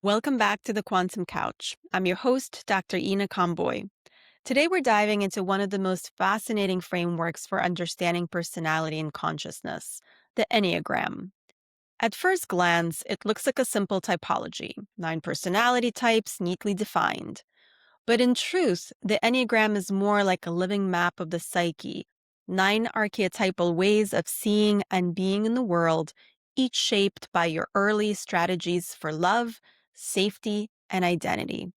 Welcome back to the Quantum Couch. I'm your host, Dr. Ina Comboy. Today, we're diving into one of the most fascinating frameworks for understanding personality and consciousness, the Enneagram. At first glance, it looks like a simple typology, 9 personality types neatly defined. But in truth, the Enneagram is more like a living map of the psyche, 9 archetypal ways of seeing and being in the world, each shaped by your early strategies for love, safety, and identity.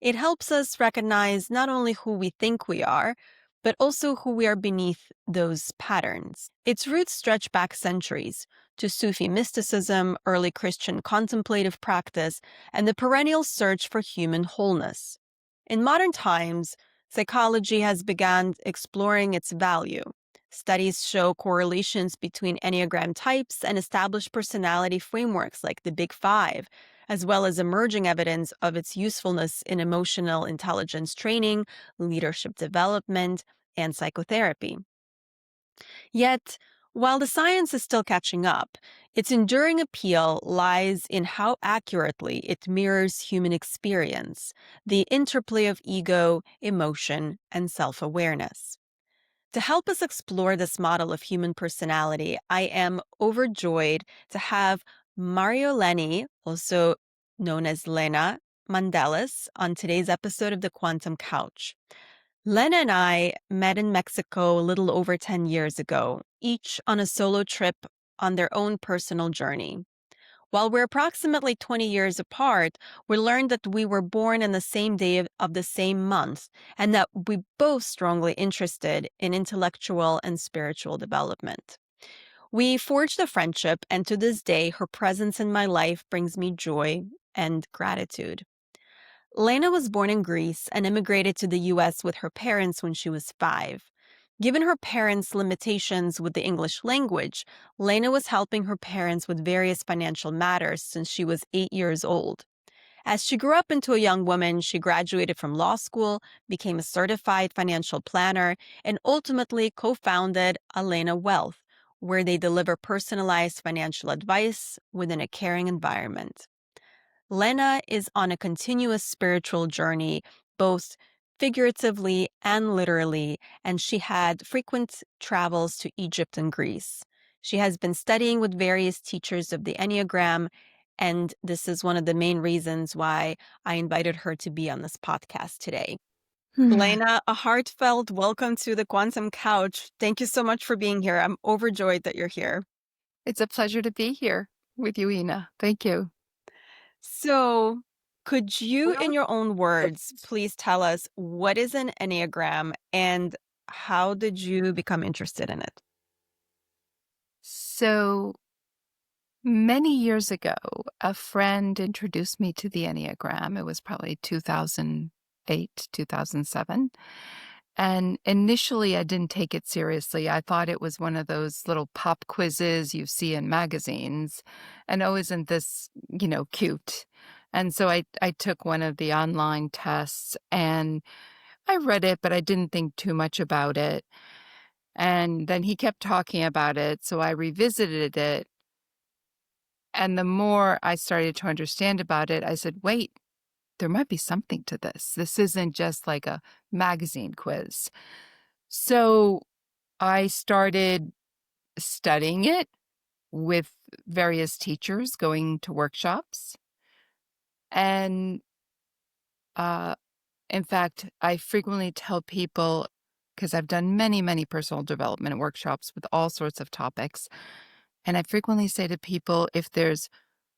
It helps us recognize not only who we think we are, but also who we are beneath those patterns. Its roots stretch back centuries to Sufi mysticism, early Christian contemplative practice, and the perennial search for human wholeness. In modern times, psychology has begun exploring its value. Studies show correlations between Enneagram types and established personality frameworks like the Big Five, as well as emerging evidence of its usefulness in emotional intelligence training, leadership development, and psychotherapy. Yet, while the science is still catching up, its enduring appeal lies in how accurately it mirrors human experience, the interplay of ego, emotion, and self awareness. To help us explore this model of human personality, I am overjoyed to have Marioleni, also known as Lena, Mandelis, on today's episode of the Quantum Couch. Lena and I met in Mexico a little over 10 years ago, each on a solo trip on their own personal journey. While we're approximately 20 years apart, we learned that we were born in the same day of the same month, and that we both strongly interested in intellectual and spiritual development. We forged a friendship, and to this day, her presence in my life brings me joy and gratitude. Lena was born in Greece and immigrated to the US with her parents when she was 5. Given her parents' limitations with the English language, Lena was helping her parents with various financial matters since she was 8 years old. As she grew up into a young woman, she graduated from law school, became a certified financial planner, and ultimately co-founded ALENA Wealth, where they deliver personalized financial advice within a caring environment. Lena is on a continuous spiritual journey, both figuratively and literally, and she had frequent travels to Egypt and Greece. She has been studying with various teachers of the Enneagram, and this is one of the main reasons why I invited her to be on this podcast today. Hmm. Lena, a heartfelt welcome to the Quantum Couch. Thank you so much for being here. I'm overjoyed that you're here. It's a pleasure to be here with you, Ina. Thank you. So, could you, in your own words, please tell us what is an Enneagram and how did you become interested in it? So many years ago, a friend introduced me to the Enneagram. It was probably 2008, 2007. And initially, I didn't take it seriously. I thought it was one of those little pop quizzes you see in magazines. And oh, isn't this, cute? And so I took one of the online tests and I read it, but I didn't think too much about it. And then he kept talking about it, so I revisited it. And the more I started to understand about it, I said, wait, there might be something to this. This isn't just like a magazine quiz. So I started studying it with various teachers, going to workshops. And uh, in fact, I frequently tell people, because I've done many, many personal development workshops with all sorts of topics, and I frequently say to people, if there's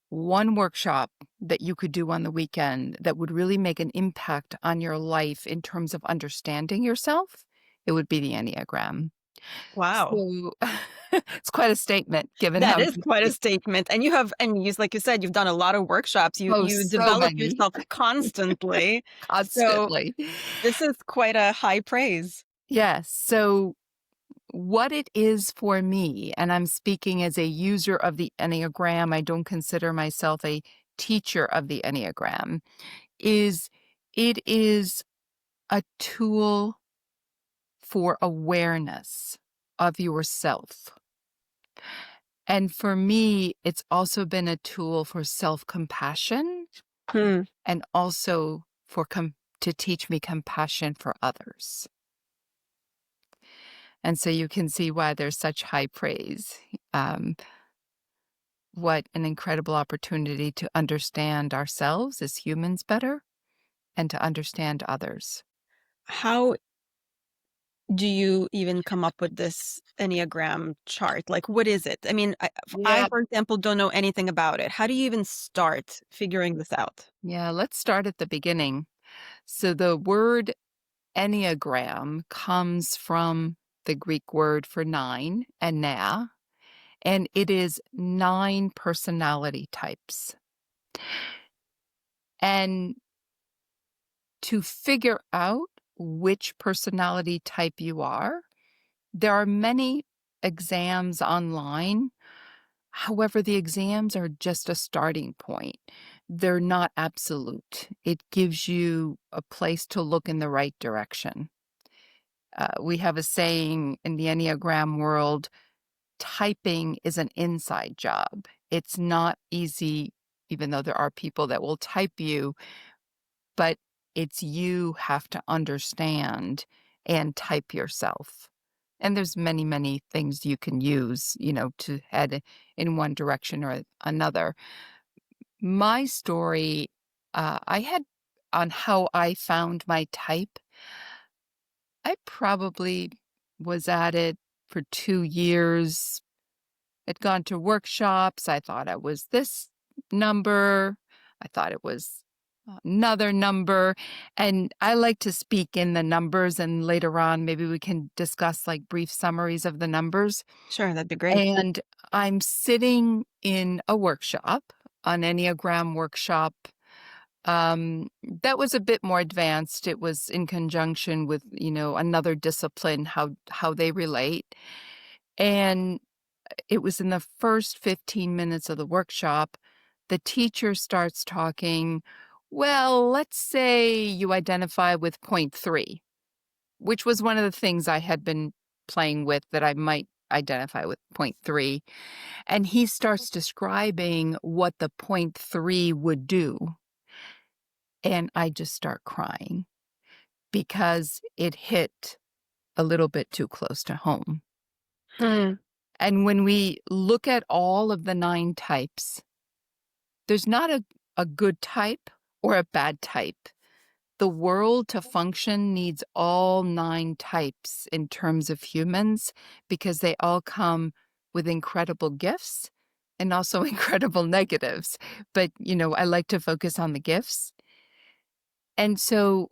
one workshop that you could do on the weekend that would really make an impact on your life in terms of understanding yourself, it would be the Enneagram. Wow. So it's quite a statement given That how is quite a deeply. statement. And you have, and you, like you said, you've done a lot of workshops. You Oh, you so develop many, yourself constantly. So constantly. this is quite a high praise. Yes. So what it is for me, and I'm speaking as a user of the Enneagram, I don't consider myself a teacher of the Enneagram, is it is a tool for awareness of yourself. And for me, it's also been a tool for self-compassion Hmm. and also to teach me compassion for others. And so you can see why there's such high praise. Um, what an incredible opportunity to understand ourselves as humans better and to understand others. How do you even come up with this Enneagram chart? Like, what is it? I mean, I, Yeah. for example, don't know anything about it. How do you even start figuring this out? Yeah, let's start at the beginning. So the word Enneagram comes from the Greek word for nine, ennea, and it is 9 personality types. And to figure out which personality type you are, there are many exams online. However, the exams are just a starting point. They're not absolute. It gives you a place to look in the right direction. We have a saying in the Enneagram world, typing is an inside job. It's not easy, even though there are people that will type you, but it's you have to understand and type yourself. And there's many, many things you can use, to head in one direction or another. My story, I had on how I found my type. I probably was at it for 2 years. I'd gone to workshops. I thought I was this number. I thought it was another number. And I like to speak in the numbers, and later on, maybe we can discuss like brief summaries of the numbers. Sure, that'd be great. And I'm sitting in a workshop, an Enneagram workshop. That was a bit more advanced. It was in conjunction with, another discipline, how they relate. And it was in the first 15 minutes of the workshop, the teacher starts talking, well, let's say you identify with point 3, which was one of the things I had been playing with, that I might identify with point 3. And he starts describing what the point 3 would do. And I just start crying because it hit a little bit too close to home. Hmm. And when we look at all of the 9 types, there's not a good type or a bad type. The world to function needs all 9 types in terms of humans, because they all come with incredible gifts and also incredible negatives. But, I like to focus on the gifts. And so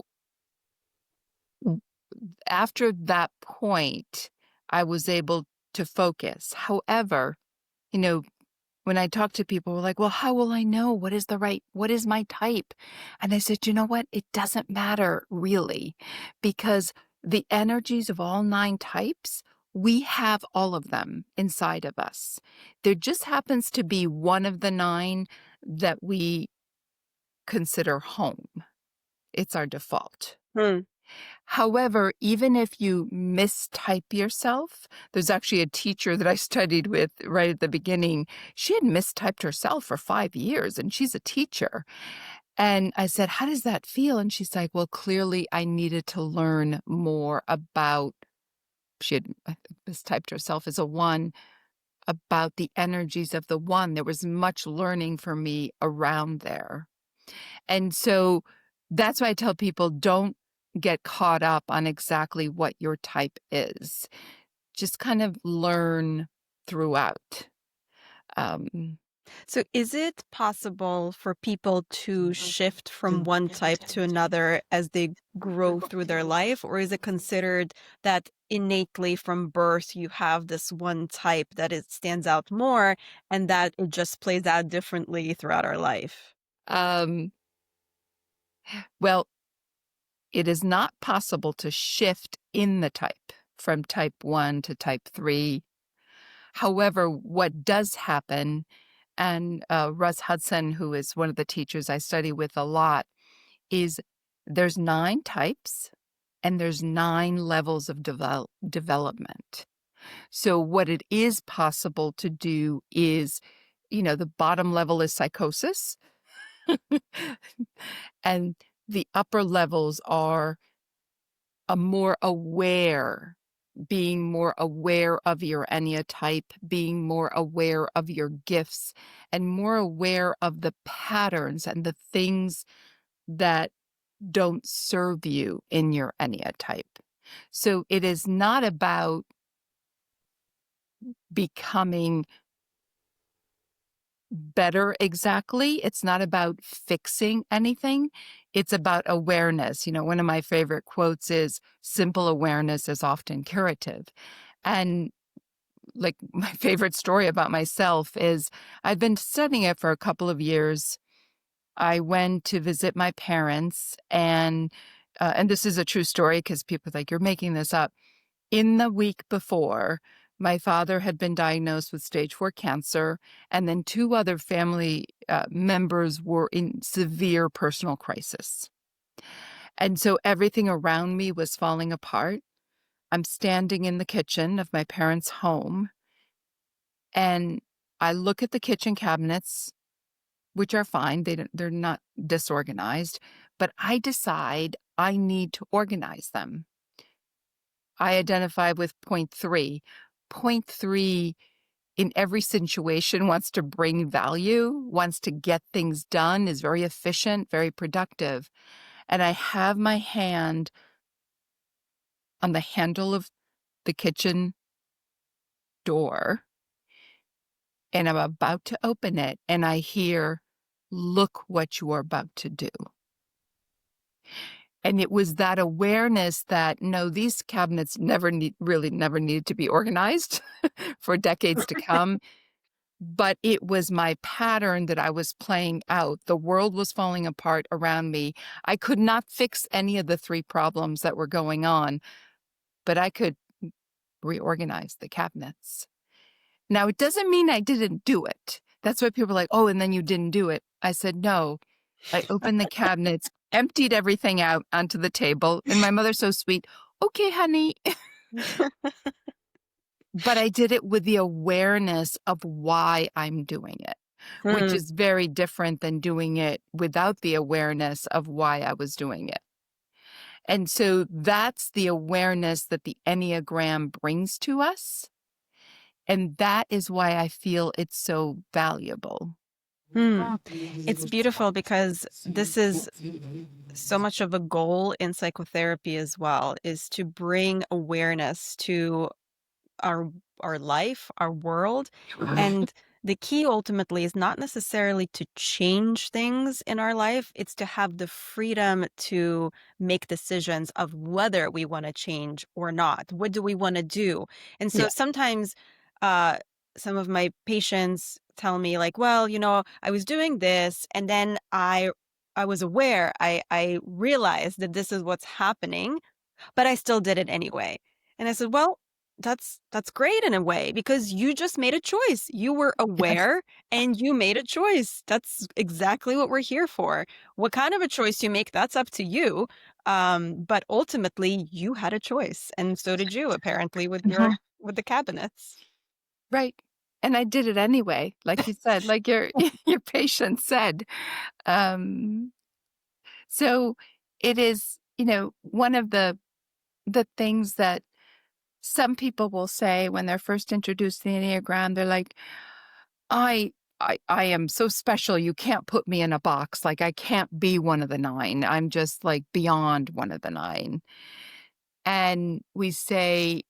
after that point, I was able to focus. However, you know, when I talk to people, we're like, well, how will I know what is my type? And I said, you know what? It doesn't matter really, because the energies of all 9 types, we have all of them inside of us. There just happens to be one of the 9 that we consider home. It's our default. Hmm. However, even if you mistype yourself, there's actually a teacher that I studied with right at the beginning. She had mistyped herself for 5 years, and she's a teacher. And I said, how does that feel? And she's like, well, clearly I needed to learn more about, she had mistyped herself as a 1, about the energies of the 1. There was much learning for me around there. And so that's why I tell people, don't get caught up on exactly what your type is. Just kind of learn throughout. Um, So, is it possible for people to shift from one type to another as they grow through their life? Or is it considered that innately from birth you have this one type that it stands out more and that it just plays out differently throughout our life? um, well, it is not possible to shift in the type from type 1 to type 3. However, what does happen, and Russ Hudson, who is one of the teachers I study with a lot, is there's 9 types and there's 9 levels of development. So what it is possible to do is, the bottom level is psychosis. And the upper levels are a more aware, being more aware of your Enneatype, being more aware of your gifts, and more aware of the patterns and the things that don't serve you in your Enneatype. So it is not about becoming better exactly. It's not about fixing anything. It's about awareness. One of my favorite quotes is simple awareness is often curative. And like my favorite story about myself is I've been studying it for a couple of years. I went to visit my parents and this is a true story because people are like, you're making this up. In the week before, my father had been diagnosed with stage 4 cancer, and then 2 other family members were in severe personal crisis. And so everything around me was falling apart. I'm standing in the kitchen of my parents' home, and I look at the kitchen cabinets, which are fine. They're not disorganized, but I decide I need to organize them. I identify with point 3. Point 3 in every situation wants to bring value, wants to get things done, is very efficient, very productive. And I have my hand on the handle of the kitchen door, and I'm about to open it, and I hear, "Look what you are about to do." And it was that awareness that, no, these cabinets never needed to be organized for decades to come. But it was my pattern that I was playing out. The world was falling apart around me. I could not fix any of the 3 problems that were going on, but I could reorganize the cabinets. Now, it doesn't mean I didn't do it. That's why people are like, "Oh, and then you didn't do it." I said, "No." I opened the cabinets, emptied everything out onto the table, and my mother's so sweet, "Okay, honey." But I did it with the awareness of why I'm doing it, which Hmm. is very different than doing it without the awareness of why I was doing it. And so that's the awareness that the Enneagram brings to us. And that is why I feel it's so valuable. Hmm. It's beautiful because this is so much of a goal in psychotherapy as well, is to bring awareness to our our life, our world, and the key ultimately is not necessarily to change things in our life, it's to have the freedom to make decisions of whether we want to change or not. What do we want to do? And so Yeah. sometimes uh some of my patients tell me like, well, I was doing this and then I was aware, I realized that this is what's happening, but I still did it anyway. And I said, "Well, that's great in a way because you just made a choice. You were Yes. aware and you made a choice. That's exactly what we're here for. What kind of a choice you make, that's up to you. But ultimately, you had a choice, and so did you, apparently, with Mhm. with the cabinets." Right. And I did it anyway, like you said, like your your patient said. Um, so it is, one of the things that some people will say when they're first introduced to the Enneagram, they're like, I I am so special, you can't put me in a box, like, I can't be one of the 9, I'm just, like, beyond one of the 9. And we say,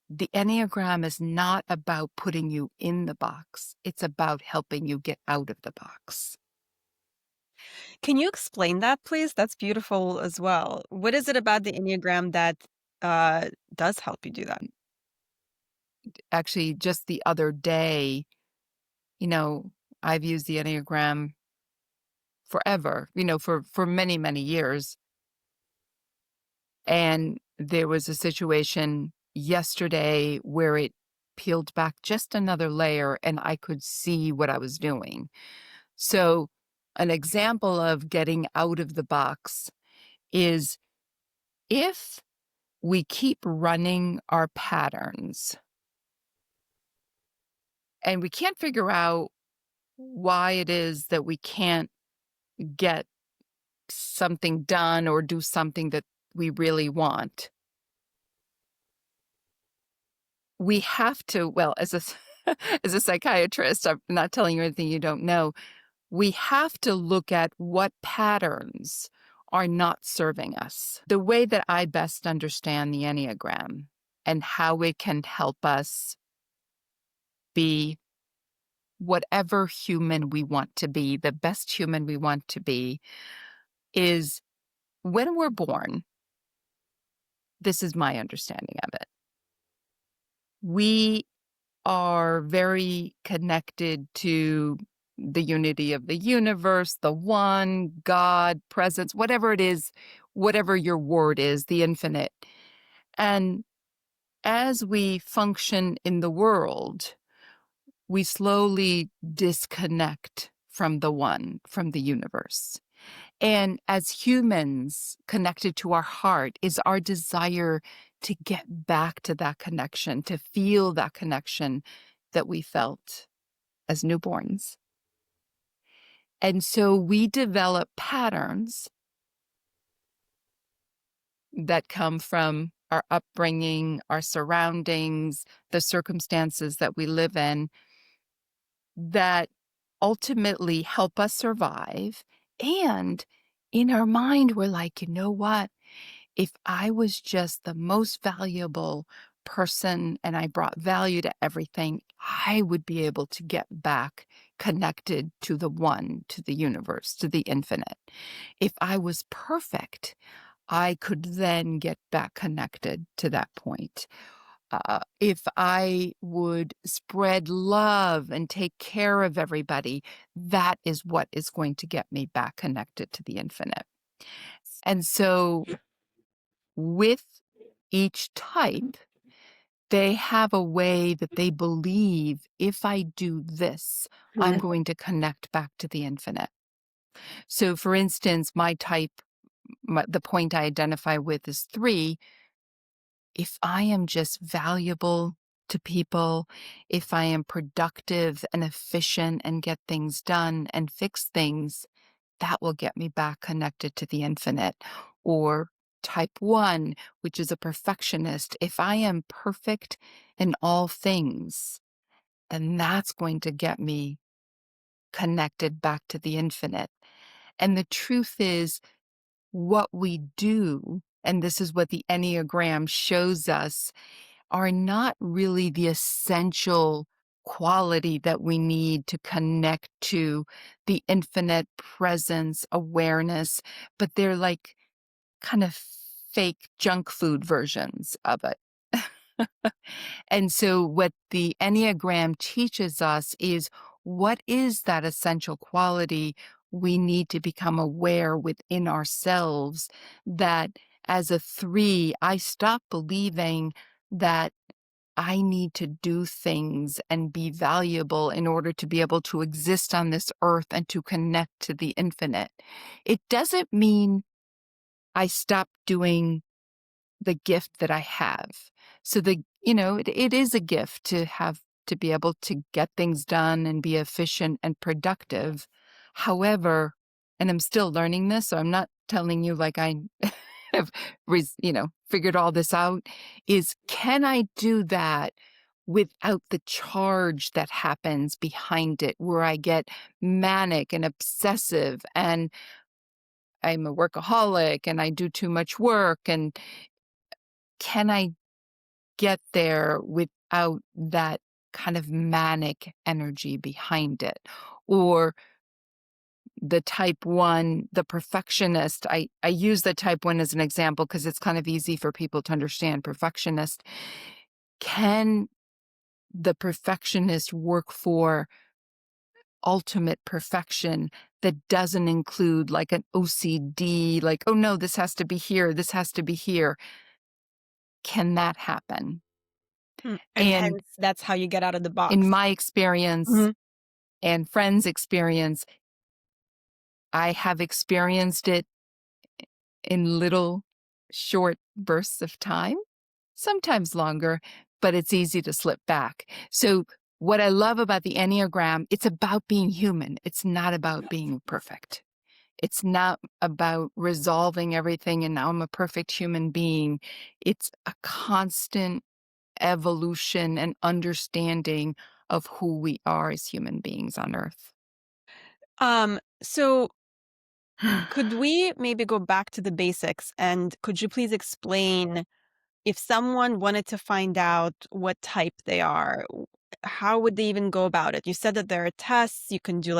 the Enneagram is not about putting you in the box, it's about helping you get out of the box. Can you explain that, please? That's beautiful as well. What is it about the Enneagram that does help you do that? Actually, just the other day, you know, I've used the Enneagram forever, for many, many years. And there was a situation yesterday where it peeled back just another layer and I could see what I was doing. So, an example of getting out of the box is if we keep running our patterns and we can't figure out why it is that we can't get something done or do something that we really want, we have to, well, as a as a psychiatrist, I'm not telling you anything you don't know. We have to look at what patterns are not serving us. The way that I best understand the Enneagram and how it can help us be whatever human we want to be, the best human we want to be, is when we're born, this is my understanding of it. We are very connected to the unity of the universe, the one, God, presence, whatever it is, whatever your word is, the infinite. And as we function in the world, we slowly disconnect from the one, from the universe. And as humans connected to our heart is our desire to get back to that connection, to feel that connection that we felt as newborns. And so we develop patterns that come from our upbringing, our surroundings, the circumstances that we live in that ultimately help us survive. And in our mind, we're like, you know what? If I was just the most valuable person and I brought value to everything, I would be able to get back connected to the one, to the universe, to the infinite. If I was perfect, I could then get back connected to that point. If I would spread love and take care of everybody, that is what is going to get me back connected to the infinite. And so with each type, they have a way that they believe if I do this, I'm Mhm. going to connect back to the infinite. So, for instance, my type, the point I identify with is 3. If I am just valuable to people, if I am productive and efficient and get things done and fix things, that will get me back connected to the infinite. Or type 1, which is a perfectionist. If I am perfect in all things, then that's going to get me connected back to the infinite. And the truth is, what we do, and this is what the Enneagram shows us, are not really the essential quality that we need to connect to the infinite presence, awareness, but they're like kind of fake junk food versions of it. And so what the Enneagram teaches us is what is that essential quality we need to become aware within ourselves that as a 3, I stop believing that I need to do things and be valuable in order to be able to exist on this earth and to connect to the infinite. It doesn't mean I stop doing the gift that I have. So it is a gift to have to be able to get things done and be efficient and productive. However, and I'm still learning this, so I'm not telling you like I have, figured all this out, is can I do that without the charge that happens behind it, where I get manic and obsessive and I'm a workaholic and I do too much work, and can I get there without that kind of manic energy behind it? Or the type 1, the perfectionist, I use the type 1 as an example because it's kind of easy for people to understand. Perfectionist, can the perfectionist work for ultimate perfection that doesn't include like an OCD, like, oh no, this has to be here, this has to be here? Can that happen? And And hence, that's how you get out of the in box. my experience Mhm. and friends' experience, I have experienced it in little short bursts of time, sometimes longer, but it's easy to slip back. So what I love about the Enneagram, it's about being human. It's not about being perfect. It's not about resolving everything and now I'm a perfect human being. It's a constant evolution and understanding of who we are as human beings on earth. So could we maybe go back to the basics and could you please explain if someone wanted to find out what type they are, how would they even go about it? You said that there are tests, you can do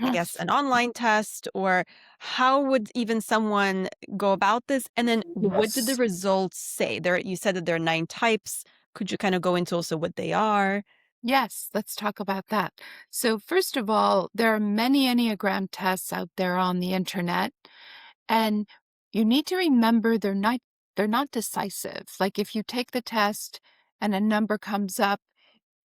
I Mhm. guess an online test, or how would even someone go about this? And then what did the Yes. results say? There you said that there are 9 types. Could you kind of go into also what they are? Yes, let's talk about that. So, first of all, there are many Enneagram tests out there on the internet, and you need to remember they're not decisive. Like if you take the test and a number comes up,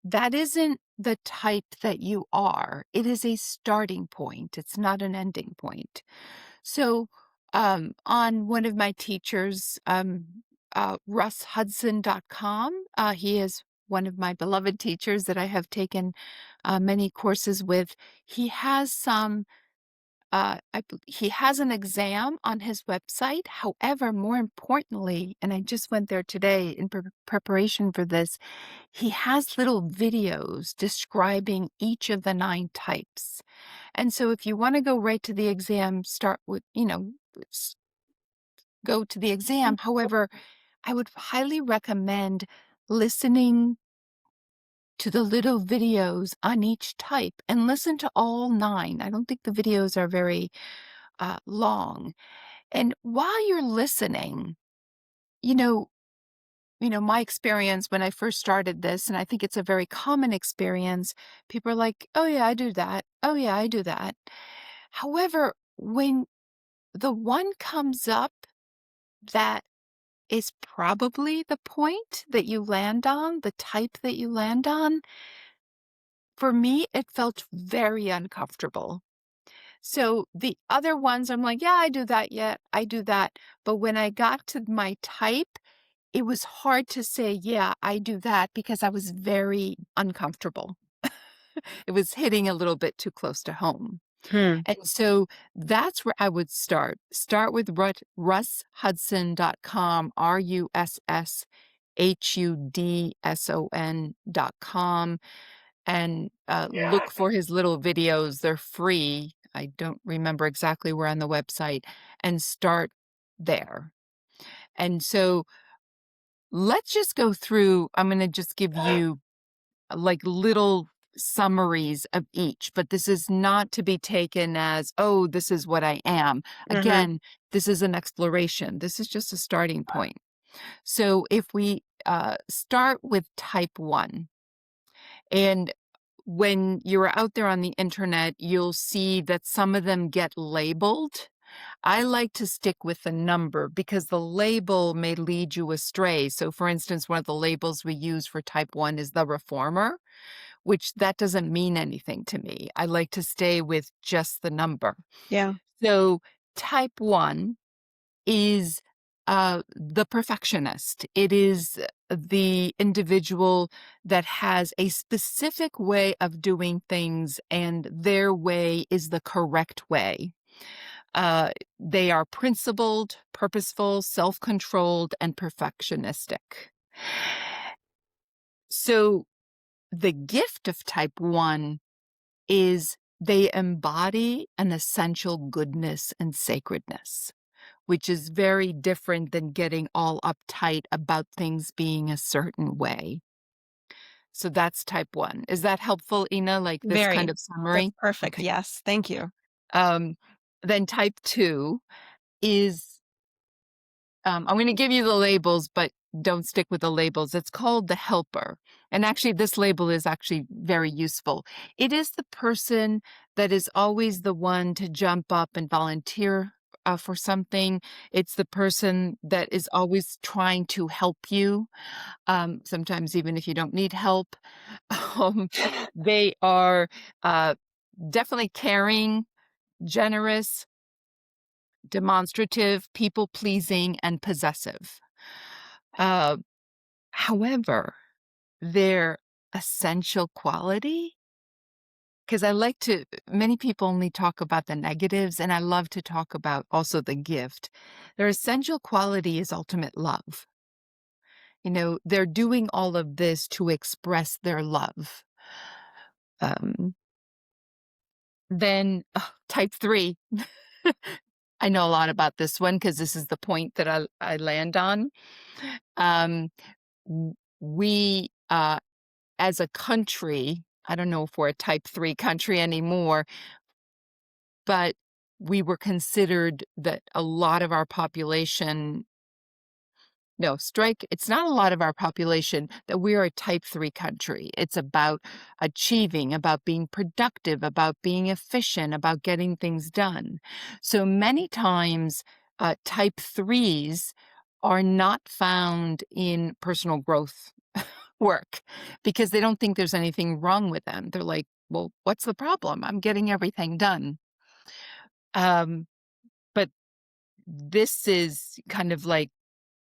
that isn't the type that you are. It is a starting point. It's not an ending point. So, on one of my teachers, RussHudson.com, he is one of my beloved teachers that I have taken many courses with. He has some he has an exam on his website. However, more importantly, and I just went there today in preparation for this, he has little videos describing each of the 9 types. And so if you want to go right to the exam, start with, go to the exam. However, I would highly recommend listening to the little videos on each type and listen to all 9. I don't think the videos are very long. And while you're listening, you know, my experience when I first started this, and I think it's a very common experience, people are like, oh, yeah, I do that. Oh, yeah, I do that. However, when the one comes up that is probably the point that you land on, the type that you land on, for me, it felt very uncomfortable. So the other ones, I'm like, yeah, I do that. Yeah, I do that. But when I got to my type, it was hard to say, yeah, I do that because I was very uncomfortable. It was hitting a little bit too close to home. Hmm. And so that's where I would start. Start with RussHudson.com, RussHudson.com, and look for his little videos. They're free. I don't remember exactly where on the website, and start there. And so let's just go through. I'm going to just give you like little summaries of each, but this is not to be taken as, oh, this is what I am. Mhm. Again, this is an exploration. This is just a starting point. So if we start with type 1, and when you're out there on the internet, you'll see that some of them get labeled. I like to stick with the number because the label may lead you astray. So, for instance, one of the labels we use for type 1 is the reformer, which that doesn't mean anything to me. I like to stay with just the number. Yeah. So, type 1 is the perfectionist. It is the individual that has a specific way of doing things, and their way is the correct way. They are principled, purposeful, self controlled, and perfectionistic. So, the gift of type 1 is they embody an essential goodness and sacredness, which is very different than getting all uptight about things being a certain way. So that's type 1. Is that helpful, Ina, like this kind Very. of That's summary? perfect. Okay. Yes. Thank you. Um, then type 2 is, I'm going to give you the labels, but don't stick with the labels. It's called the helper. And actually, this label is actually very useful. It is the person that is always the one to jump up and volunteer for something. It's the person that is always trying to help you, sometimes even if you don't need help. Um, they are uh, definitely caring, generous, demonstrative, people pleasing, and possessive. Uh, However, their essential quality 'Cause I like to many people only talk about the negatives, and I love to talk about also the gift. Their essential quality is ultimate love. They're doing all of this to express their love. Um, then type 3. I know a lot about this one because this is the point that I land on. Um, w we, as a country, I don't know if we're a type 3 country anymore, but we were considered that a lot of our population no, strike it's not a lot of our population that we are a type 3 country. It's about achieving, about being productive, about being efficient, about getting things done. So many times, type 3s are not found in personal growth work because they don't think there's anything wrong with them. They're like, "Well, what's the problem? I'm getting everything done." Um, but this is kind of like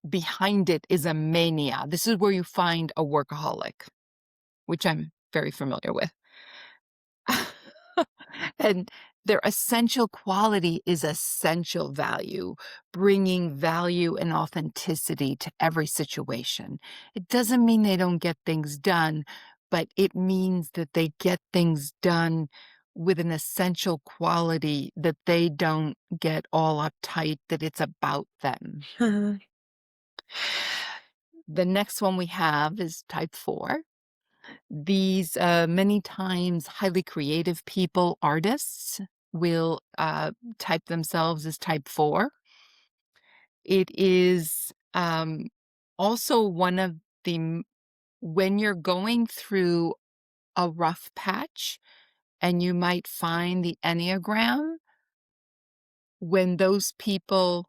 behind it is a mania. This is where you find a workaholic, which I'm very familiar with. And their essential quality is essential value, bringing value and authenticity to every situation. It doesn't mean they don't get things done, but it means that they get things done with an essential quality that they don't get all uptight that it's about them. The next one we have is type 4. These many times highly creative people, artists, will type themselves as type 4. It is also one of when you're going through a rough patch and you might find the Enneagram, when those people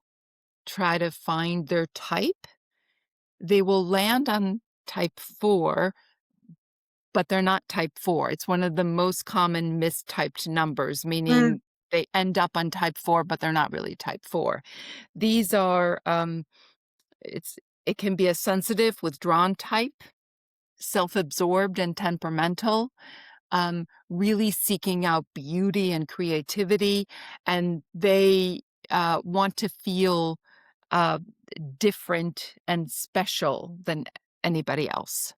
try to find their type, they will land on type 4, but they're not type 4. It's one of the most common mistyped numbers, Mm, meaning they end up on type 4, but they're not really type 4. These are, it's it can be a sensitive, withdrawn type, self-absorbed and temperamental, really seeking out beauty and creativity, and they, want to feel, uh, different and special than anybody else.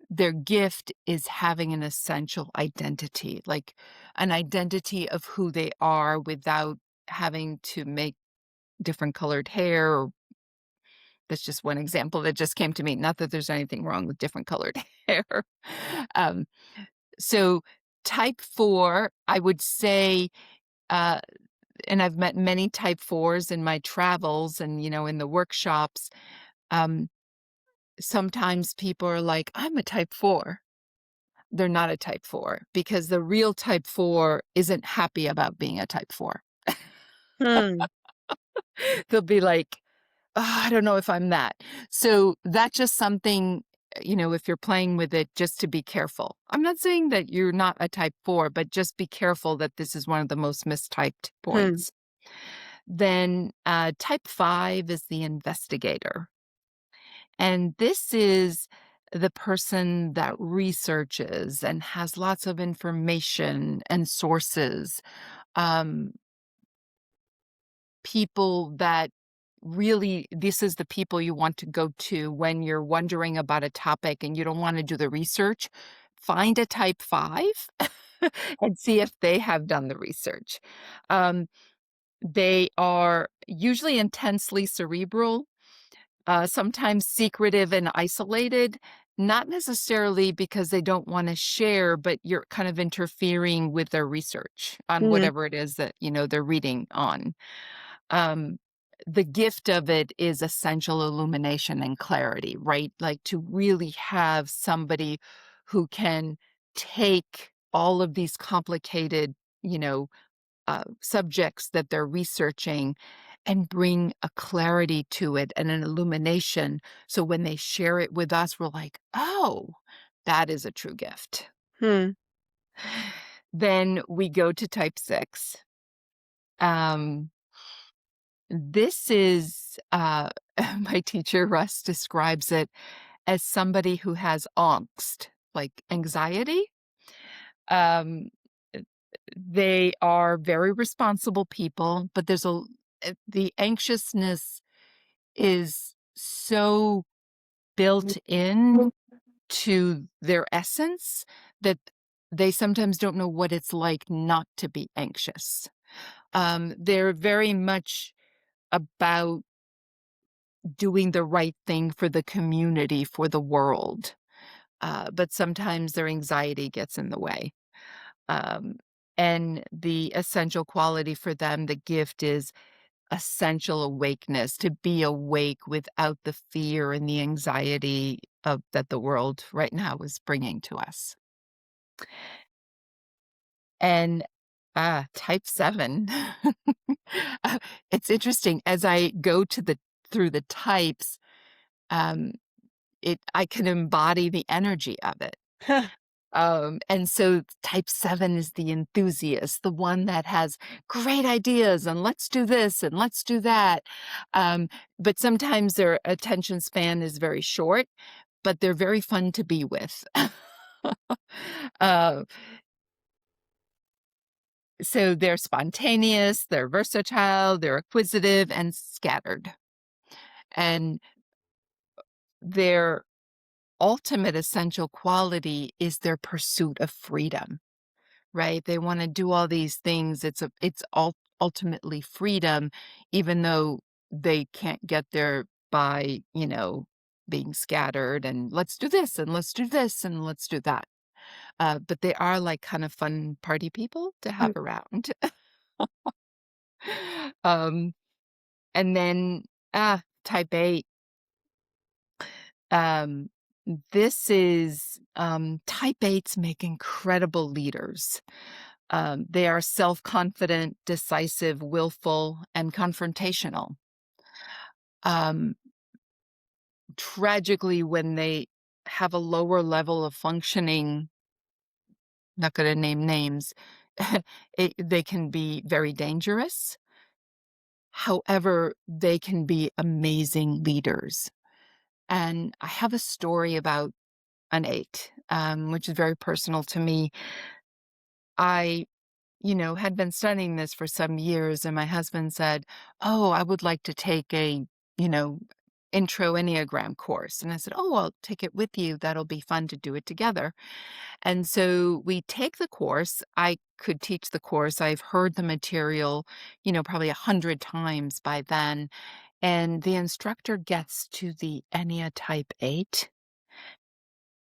Their gift is having an essential identity, like an identity of who they are without having to make different colored hair. Or that's just one example that just came to me. Not that there's anything wrong with different colored hair. Um, so type 4, I would say, uh, and I've met many type 4s in my travels and, in the workshops. Um, Sometimes people are like, I'm a type 4. They're not a type 4 because the real type 4 isn't happy about being a type 4. hmm. They'll be like, "Oh, I don't know if I'm that." So that's just something, if you're playing with it, just to be careful. I'm not saying that you're not a type 4, but just be careful that this is one of the most mistyped Hmm. points. Then type 5 is the investigator. And this is the person that researches and has lots of information and sources. Um, People that really, this is the people you want to go to when you're wondering about a topic and you don't want to do the research. Find a type 5 and see if they have done the research. Um, they are usually intensely cerebral, sometimes secretive and isolated, not necessarily because they don't want to share, but you're kind of interfering with their research on Hmm. whatever it is that, they're reading on. Um, the gift of it is essential illumination and clarity, right? Like to really have somebody who can take all of these complicated, subjects that they're researching and bring a clarity to it and an illumination. So when they share it with us, we're like, oh, that is a true gift. Hmm. Then we go to type 6. Um, this is, my teacher, Russ, describes it as somebody who has angst, like anxiety. Um, they are very responsible people, but the anxiousness is so built in to their essence that they sometimes don't know what it's like not to be anxious. They're very much about doing the right thing for the community, for the world. But sometimes their anxiety gets in the way. Um, and the essential quality for them, the gift is essential awakeness, to be awake without the fear and the anxiety of that the world right now is bringing to us. And type 7. It's interesting as I go through the types, um, I can embody the energy of it. And so type 7 is the enthusiast, the one that has great ideas and let's do this and let's do that. But sometimes their attention span is very short, but they're very fun to be with. uh, so they're spontaneous, they're versatile, they're acquisitive and scattered. And their ultimate essential quality is their pursuit of freedom. Right? They wanna do all these things. It's ultimately freedom, even though they can't get there by, being scattered and let's do this and let's do this and let's do that. But they are like kind of fun party people to have around. Um, and then, type 8. Um, this is, type 8s make incredible leaders. They are self-confident, decisive, willful, and confrontational. Um, Tragically, when they have a lower level of functioning, not going to name names, they can be very dangerous. However, they can be amazing leaders. And I have a story about an 8, which is very personal to me. I had been studying this for some years, and my husband said, "Oh, I would like to take a, you know, intro Enneagram course." And I said, "Oh, I'll take it with you. That'll be fun to do it together." And so we take the course. I could teach the course. I've heard the material, probably 100 times by then. And the instructor gets to the Ennea type 8,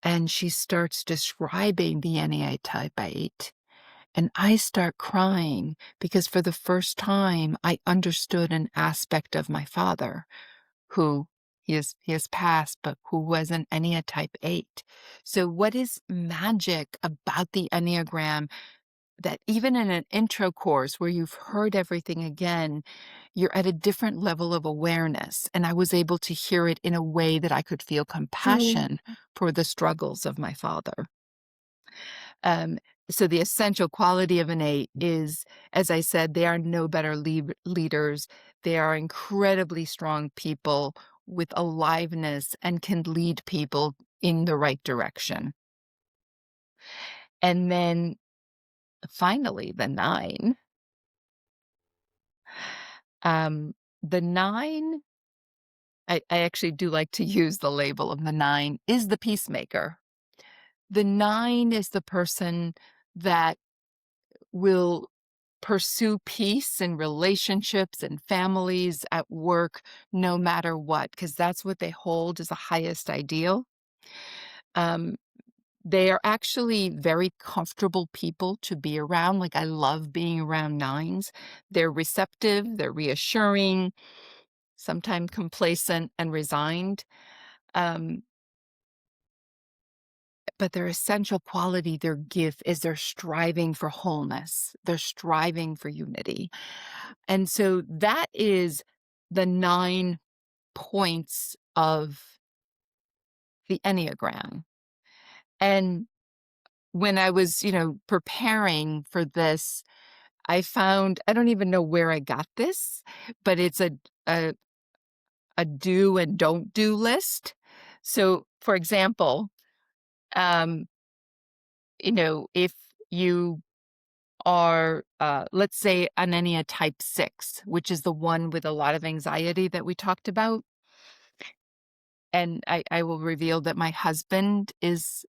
and she starts describing the Ennea type 8. And I start crying because for the first time, I understood an aspect of my father, who he has passed, but who was an Ennea type 8. So what is magic about the Enneagram that even in an intro course where you've heard everything again, you're at a different level of awareness. And I was able to hear it in a way that I could feel compassion for the struggles of my father. Um, so the essential quality of an 8 is, as I said, they are no better leaders. They are incredibly strong people with aliveness and can lead people in the right direction. And then finally, the 9. The 9, I actually do like to use the label of the 9, is the peacemaker. The 9 is the person that will pursue peace in relationships and families, at work, no matter what, because that's what they hold as the highest ideal. Um, they are actually very comfortable people to be around. Like, I love being around 9s. They're receptive, they're reassuring, sometimes complacent and resigned. Um, but their essential quality, their gift, is they're striving for wholeness. They're striving for unity. And so that is the 9 points of the Enneagram. And when I was, preparing for this, I found, I don't even know where I got this, but it's a, a do and don't do list. So, for example, um, if you are, let's say, an Enneagram type 6, which is the one with a lot of anxiety that we talked about. And I will reveal that my husband is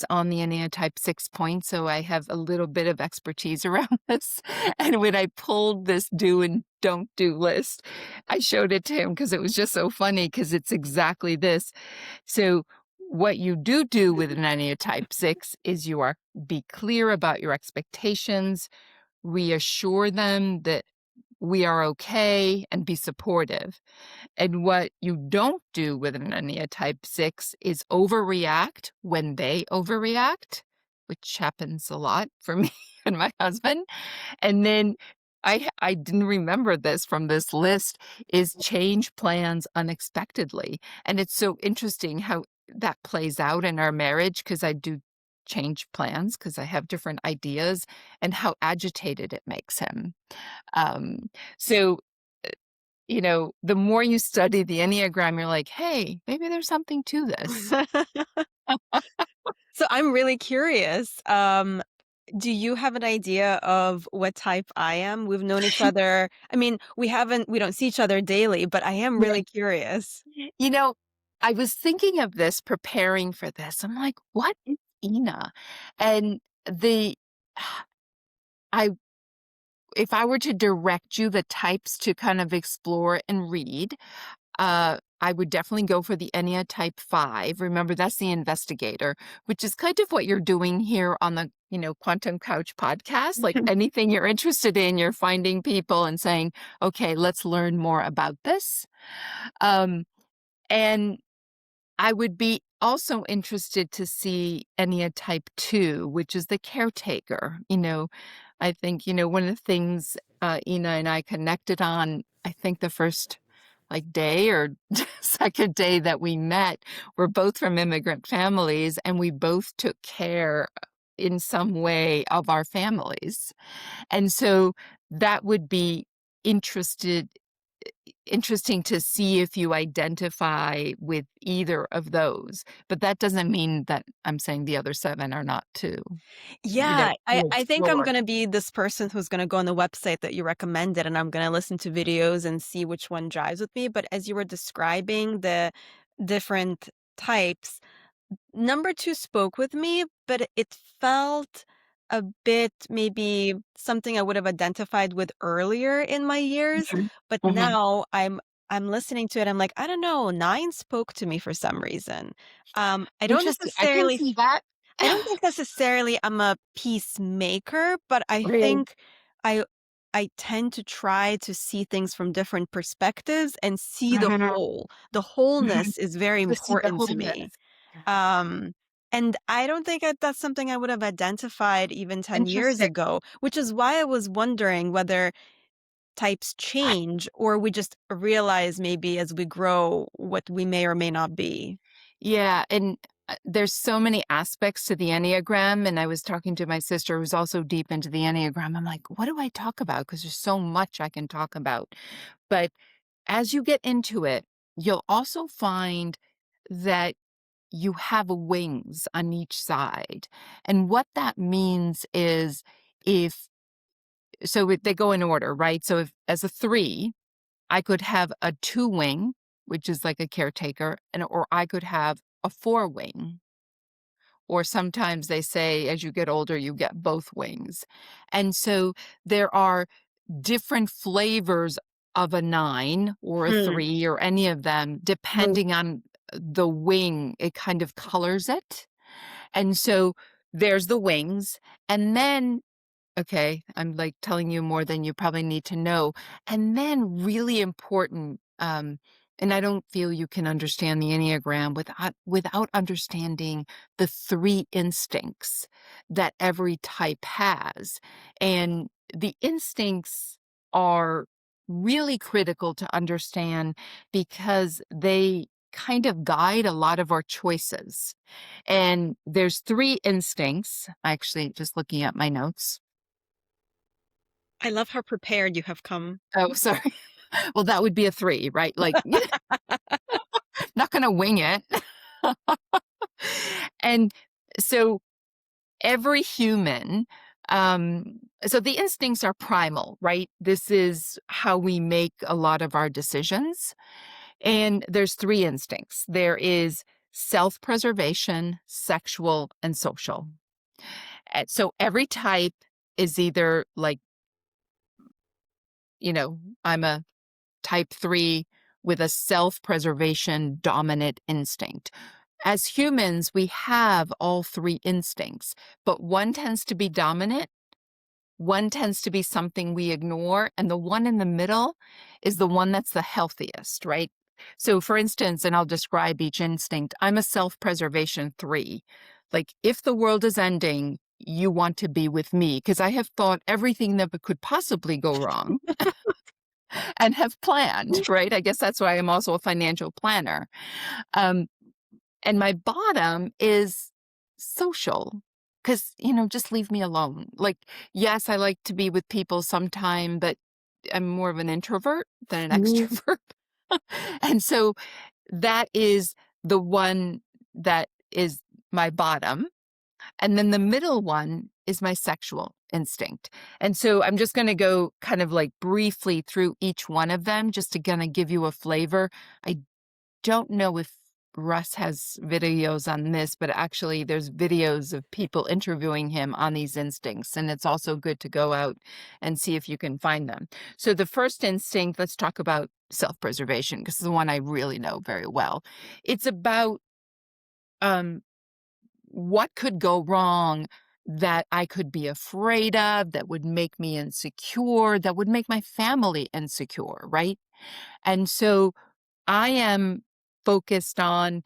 on the Enneagram type 6 point, so I have a little bit of expertise around this. And when I pulled this do and don't do list, I showed it to him because it was just so funny because it's exactly this. So what you do with an Enneagram type 6 is you are be clear about your expectations, reassure them that we are okay, and be supportive. And what you don't do with an Enneagram type 6 is overreact when they overreact, which happens a lot for me and my husband. And then I didn't remember this from this list, is change plans unexpectedly. And it's so interesting how that plays out in our marriage because I do change plans because I have different ideas and how agitated it makes him. Um, so the more you study the Enneagram, you're like, hey, maybe there's something to this. So I'm really curious. Do you have an idea of what type I am? We've known each other. I mean, we don't see each other daily, but I am Yeah. really curious. You know, I was thinking of this preparing for this. I'm like, what is Ina? And the I if I were to direct you the types to kind of explore and read, I would definitely go for the Ennea type 5. Remember, that's the investigator, which is kind of what you're doing here on the, Quantum Couch podcast. Like anything you're interested in, you're finding people and saying, okay, let's learn more about this. And I would be also interested to see Ennea type 2, which is the caretaker. I think, one of the things Ina and I connected on, I think the first day or second day that we met, we're both from immigrant families and we both took care in some way of our families. And so that would be interested interesting to see if you identify with either of those. But that doesn't mean that I'm saying the other 7 are not too, Yeah, I, to I think I'm explore. going to be this person who's going to go on the website that you recommended and I'm going to listen to videos and see which one jives with me. But as you were describing the different types, number 2 spoke with me, but it felt a bit maybe something I would have identified with earlier in my years, Mhm. but Mhm. now I'm listening to it, I'm like, "I don't know, 9 spoke to me for some reason." Interesting. I can see that. I don't think necessarily I'm a peacemaker, but I Really? think I I tend to try to see things from different perspectives and see the Mhm. whole. The Mhm. wholeness is very To see the important to wholeness. me. Um, and I don't think that's something I would have identified even 10 years Interesting. ago, which is why I was wondering whether types change or we just realize maybe as we grow what we may or may not be. Yeah, and there's so many aspects to the Enneagram. And I was talking to my sister who's also deep into the Enneagram. I'm like, what do I talk about? Because there's so much I can talk about. But as you get into it, you'll also find that you have wings on each side. And what that means is if they go in order, right? So if as a 3, I could have a 2 wing, which is like a caretaker, or I could have a 4 wing. Or sometimes they say as you get older, you get both wings. And so there are different flavors of a 9 or a Hmm. 3 or any of them, depending on the wing, it kind of colors it. And so there's the wings. And then okay, I'm, like, telling you more than you probably need to know. And then really important, and I don't feel you can understand the Enneagram without understanding the 3 instincts that every type has. And the instincts are really critical to understand because they kind of guide a lot of our choices. And there's 3 instincts, actually, just looking at my notes. I love how prepared you have come. Oh, sorry. Well, that would be a 3, right? Like, not gonna wing it. And so every human So the instincts are primal, right? This is how we make a lot of our decisions. And there's three instincts. There is self-preservation, sexual, and social. And so every type is either like, I'm a type 3 with a self-preservation dominant instinct. As humans, we have all three instincts, but one tends to be dominant, one tends to be something we ignore, and the one in the middle is the one that's the healthiest, right? So for instance, and I'll describe each instinct, I'm a self-preservation 3. Like, if the world is ending, you want to be with me because I have thought everything that could possibly go wrong and have planned, right? I guess that's why I'm also a financial planner. Um, and my bottom is social because, just leave me alone. Like, yes, I like to be with people sometime, but I'm more of an introvert than an Mhm. extrovert. And so that is the one that is my bottom. And then the middle one is my sexual instinct. And so I'm just going to go kind of like briefly through each one of them just to kind of give you a flavor. I don't know if Russ has videos on this, but actually there's videos of people interviewing him on these instincts. And it's also good to go out and see if you can find them. So the first instinct, let's talk about self-preservation because it's the one I really know very well. It's about um, what could go wrong that I could be afraid of, that would make me insecure, that would make my family insecure, right? And so I am focused on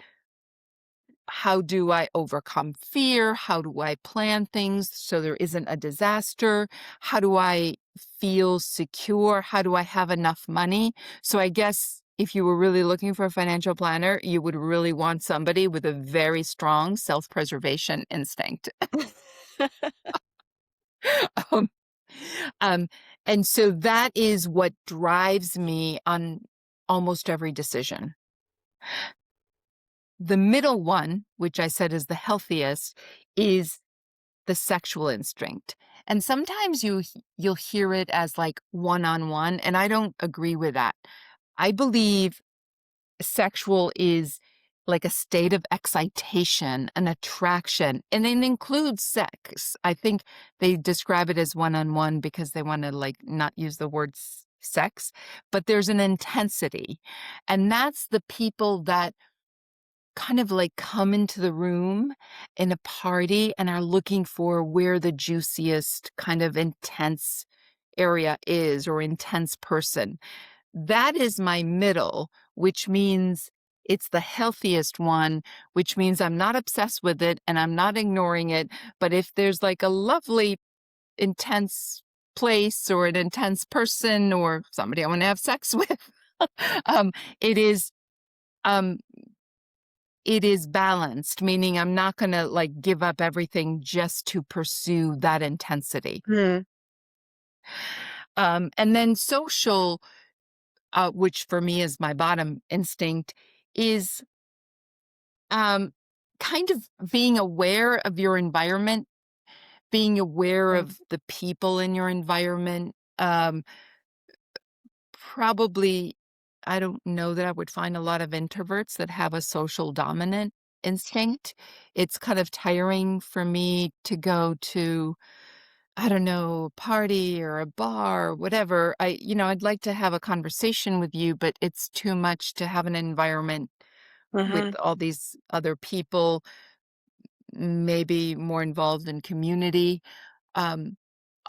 how do I overcome fear? How do I plan things so there isn't a disaster? How do I feel secure? How do I have enough money? So I guess if you were really looking for a financial planner, you would really want somebody with a very strong self-preservation instinct. Um, um, and so that is what drives me on almost every decision. The middle one, which I said is the healthiest, is the sexual instinct. And sometimes you'll hear it as like one-on-one, and I don't agree with that. I believe sexual is like a state of excitation, an attraction, and it includes sex. I think they describe it as one-on-one because they want to like not use the word sex, but there's an intensity. And that's the people that kind of like come into the room in a party and are looking for where the juiciest kind of intense area is or intense person. That is my middle, which means it's the healthiest one, which means I'm not obsessed with it and I'm not ignoring it. But if there's like a lovely, intense place or an intense person or somebody I want to have sex with, um, it is um, it is balanced, meaning I'm not going to like give up everything just to pursue that intensity. Mm. And then social, which for me is my bottom instinct, is um, kind of being aware of your environment, being aware Yeah. of the people in your environment. Probably, I don't know that I would find a lot of introverts that have a social dominant instinct. It's kind of tiring for me to go to, I don't know, a party or a bar or whatever. I'd like to have a conversation with you, but it's too much to have an environment with Mhm. all these other people, maybe more involved in community. Um,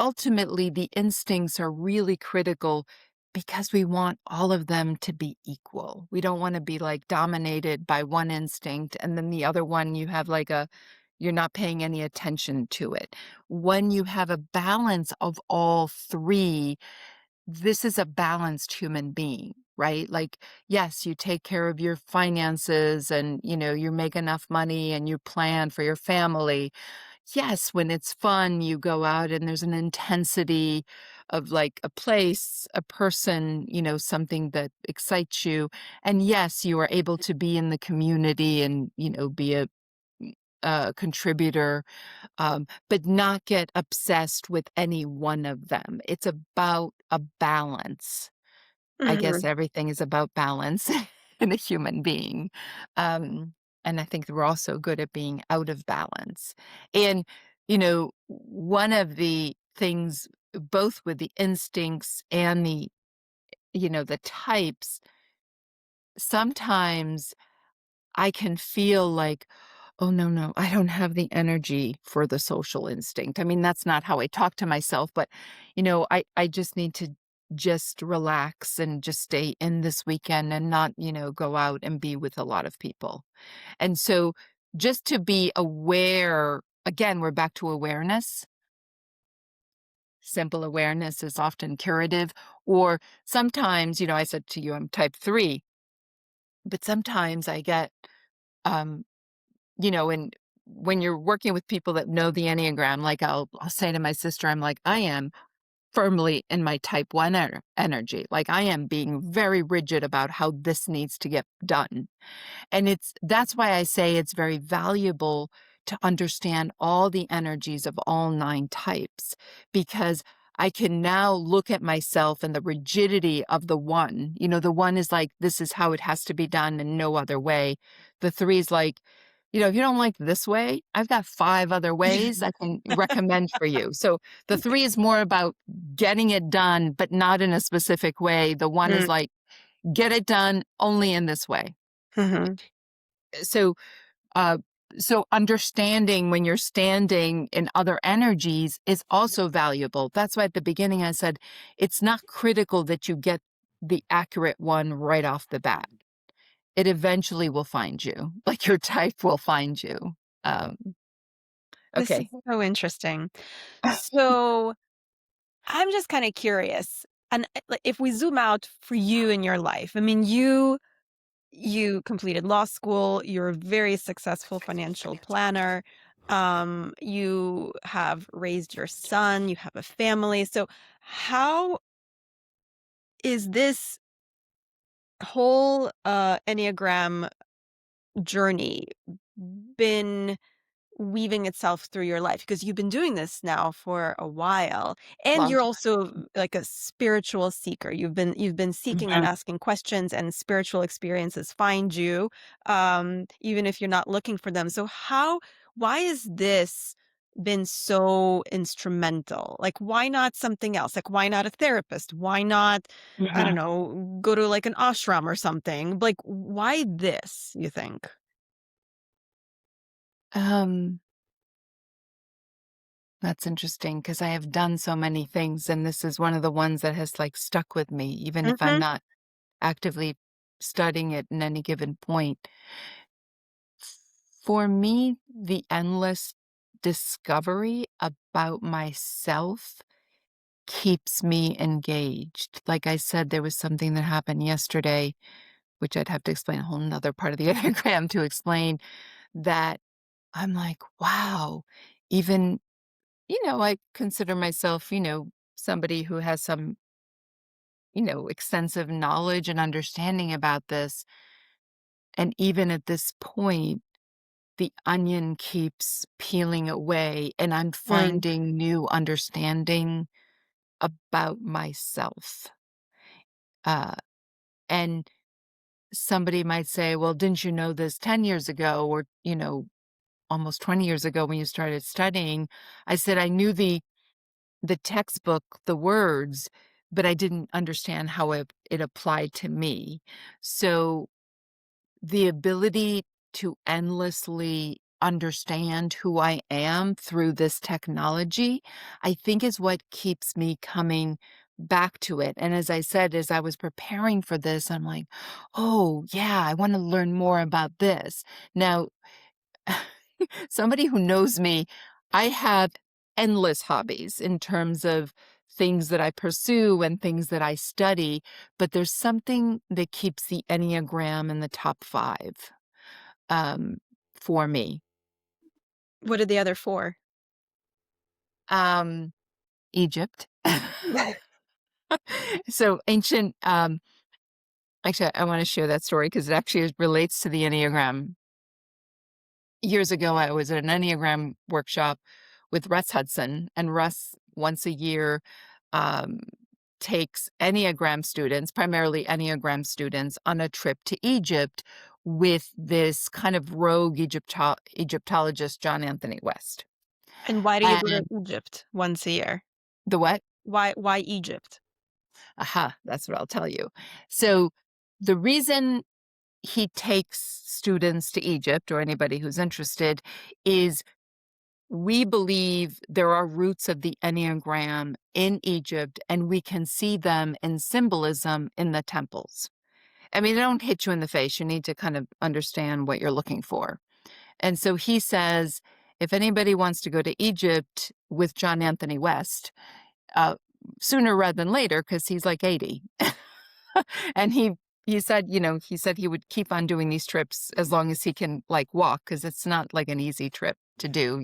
Ultimately, the instincts are really critical because we want all of them to be equal. We don't want to be like dominated by one instinct and then the other one you're not paying any attention to it. When you have a balance of all three, this is a balanced human being, right? Like, yes, you take care of your finances and, you make enough money and you plan for your family. Yes, when it's fun, you go out and there's an intensity of like a place, a person, something that excites you. And yes, you are able to be in the community and, be contributor, but not get obsessed with any one of them. It's about a balance. I guess Mhm. everything is about balance in a human being. Um, and I think that we're also good at being out of balance. And, one of the things, both with the instincts and the types, sometimes I can feel like, oh, no, no, I don't have the energy for the social instinct. I mean, that's not how I talk to myself, but, I just need to just relax and just stay in this weekend and not, go out and be with a lot of people. And so just to be aware, again, we're back to awareness. Simple awareness is often curative. Or sometimes, I said to you, I'm type 3, but sometimes I get, um, and when you're working with people that know the Enneagram, like I'll say to my sister, I'm like, I am firmly in my type 1 energy. Like I am being very rigid about how this needs to get done. And that's why I say it's very valuable to understand all the energies of all 9 types, because I can now look at myself and the rigidity of the 1. The 1 is like, this is how it has to be done and no other way. The 3 is like, if you don't like this way, I've got 5 other ways I can recommend for you. So the 3 is more about getting it done, but not in a specific way. The 1 is Mm. like, get it done only in this way. Mhm. So, uh, so understanding when you're standing in other energies is also valuable. That's why at the beginning I said it's not critical that you get the accurate one right off the bat. It eventually will find you, like your type will find you. Um, This is okay. so interesting. So, I'm just kinda curious, and, like, if we zoom out for you in your life, I mean, you completed law school, you're a very successful financial planner, you have raised your son, you have a family, so how is this whole, Enneagram journey been weaving itself through your life? Because you've been doing this now for a while, and Long you're time. also like a spiritual seeker. You've been seeking and Mhm. asking questions, and spiritual experiences find you, even if you're not looking for them. So why is this been so instrumental? Like, why not something else? Like, why not a therapist? Why not, I don't Mhm. know, go to like an ashram or something? Like, why this, you think? Um, that's interesting because I have done so many things, and this is one of the ones that has like stuck with me, even if I'm Hmm. not actively studying it in any given point. For me, the endless discovery about myself keeps me engaged. Like I said, there was something that happened yesterday, which I'd have to explain a whole nother part of the Enneagram to explain that I'm like, wow, even, I consider myself, somebody who has some, extensive knowledge and understanding about this. And even at this point, the onion keeps peeling away and I'm Mm. finding new understanding about myself. Uh, and somebody might say, well, didn't you know this 10 years ago or, almost 20 years ago when you started studying? I said, I knew the textbook, the words, but I didn't understand how it applied to me. So the ability to endlessly understand who I am through this technology, I think is what keeps me coming back to it. And as I said, as I was preparing for this, I'm like, oh, yeah, I want to learn more about this. Now, somebody who knows me, I have endless hobbies in terms of things that I pursue and things that I study, but there's something that keeps the Enneagram in the top 5 um, for me. What are the other 4? Um, Egypt. So ancient, actually, I want to share that story because it actually relates to the Enneagram. years ago, I was at an Enneagram workshop with Russ Hudson, and Russ once a year um, takes Enneagram students, primarily Enneagram students, on a trip to Egypt with this kind of rogue Egyptologist, John Anthony West. And why do you go to And Egypt once a year? the what? Why Egypt? Aha, that's what I'll tell you. So the reason he takes students to Egypt, or anybody who's interested, is we believe there are roots of the Enneagram in Egypt, and we can see them in symbolism in the temples. I mean, they don't hit you in the face. You need to kind of understand what you're looking for. And so he says, if anybody wants to go to Egypt with John Anthony West, uh, sooner rather than later, because he's like 80. And he said, he said he would keep on doing these trips as long as he can like walk, because it's not like an easy trip to do,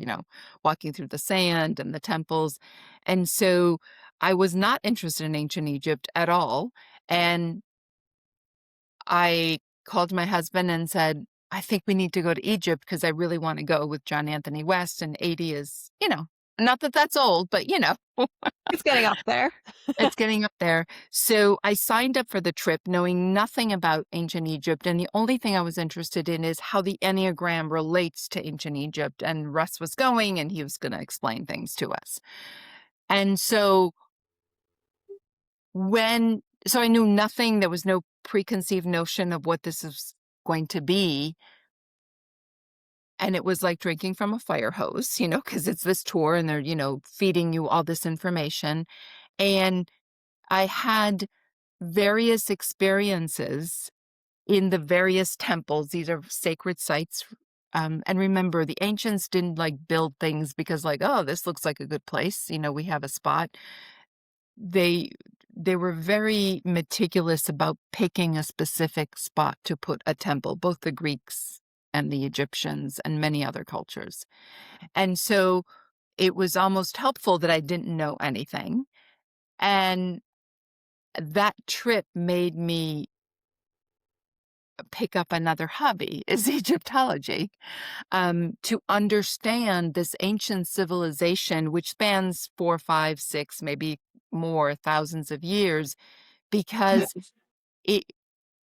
walking through the sand and the temples. And so I was not interested in ancient Egypt at all. And I called my husband and said, I think we need to go to Egypt because I really want to go with John Anthony West. And 80 is, not that that's old, but It's getting up there. it's getting up there. So I signed up for the trip knowing nothing about ancient Egypt. And the only thing I was interested in is how the Enneagram relates to ancient Egypt. And Russ was going and he was going to explain things to us. And so so I knew nothing. There was no preconceived notion of what this is going to be. And it was like drinking from a fire hose, because it's this tour and they're, feeding you all this information. And I had various experiences in the various temples. These are sacred sites. And remember, the ancients didn't like build things because like, oh, this looks like a good place. We have a spot. They were very meticulous about picking a specific spot to put a temple, both the Greeks and the Egyptians and many other cultures. And so it was almost helpful that I didn't know anything. And that trip made me pick up another hobby, is Egyptology, to understand this ancient civilization, which spans 4, 5, 6, maybe more thousands of years, because it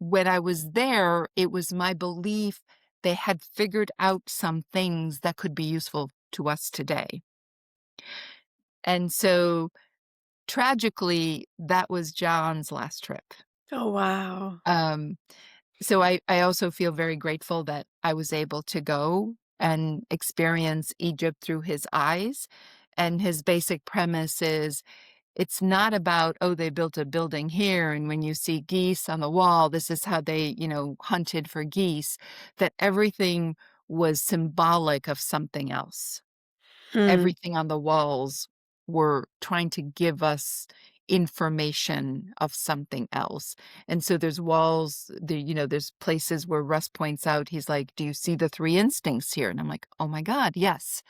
when I was there, it was my belief they had figured out some things that could be useful to us today. And so tragically, that was John's last trip. Oh, wow. Um, so I also feel very grateful that I was able to go and experience Egypt through his eyes. And his basic premise is it's not about, oh, they built a building here, and when you see geese on the wall, this is how they, hunted for geese, that everything was symbolic of something else. Hmm. Everything on the walls were trying to give us information of something else. And so there's walls, there's places where Russ points out, he's like, do you see the 3 instincts here? And I'm like, oh my God, yes.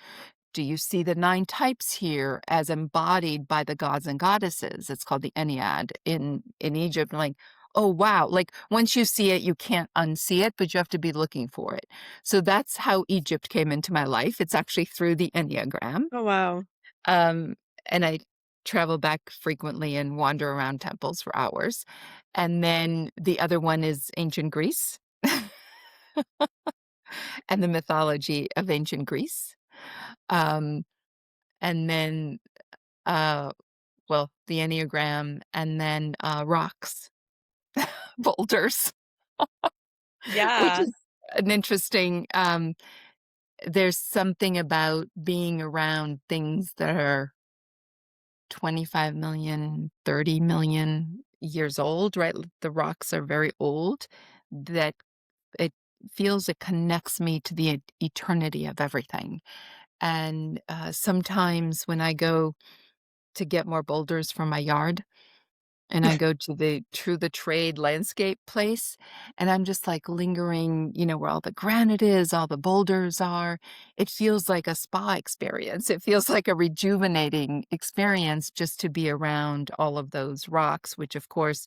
Do you see the 9 types here as embodied by the gods and goddesses? It's called the Ennead in Egypt. I'm like, oh, wow. Like once you see it, you can't unsee it, but you have to be looking for it. So that's how Egypt came into my life. It's actually through the Enneagram. Oh, wow. Um, and I travel back frequently and wander around temples for hours. And then the other one is ancient Greece and the mythology of ancient Greece. Um, and then uh, the Enneagram, and then, rocks, boulders, which Yeah. is an interesting, there's something about being around things that are 25 million, 30 million years old, right? The rocks are very old, that it it connects me to the eternity of everything. And, sometimes when I go to get more boulders for my yard, and I go to the True the Trade landscape place, and I'm just, like, lingering, where all the granite is, all the boulders are. It feels like a spa experience. It feels like a rejuvenating experience just to be around all of those rocks, which, of course,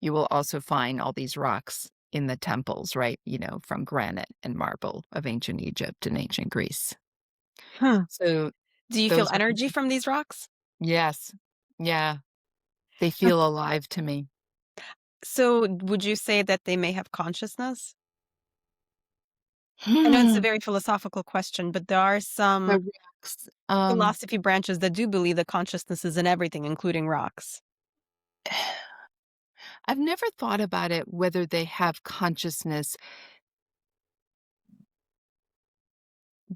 you will also find all these rocks in the temples, right? From granite and marble of ancient Egypt and ancient Greece. Huh. So Do you feel those are energy from these rocks? yes. Yeah, they feel alive to me. So, would you say that they may have consciousness? I know it's a The very philosophical question, but there are some rocks, philosophy branches that do believe that consciousness is in everything, including rocks. I've never thought about it whether they have consciousness,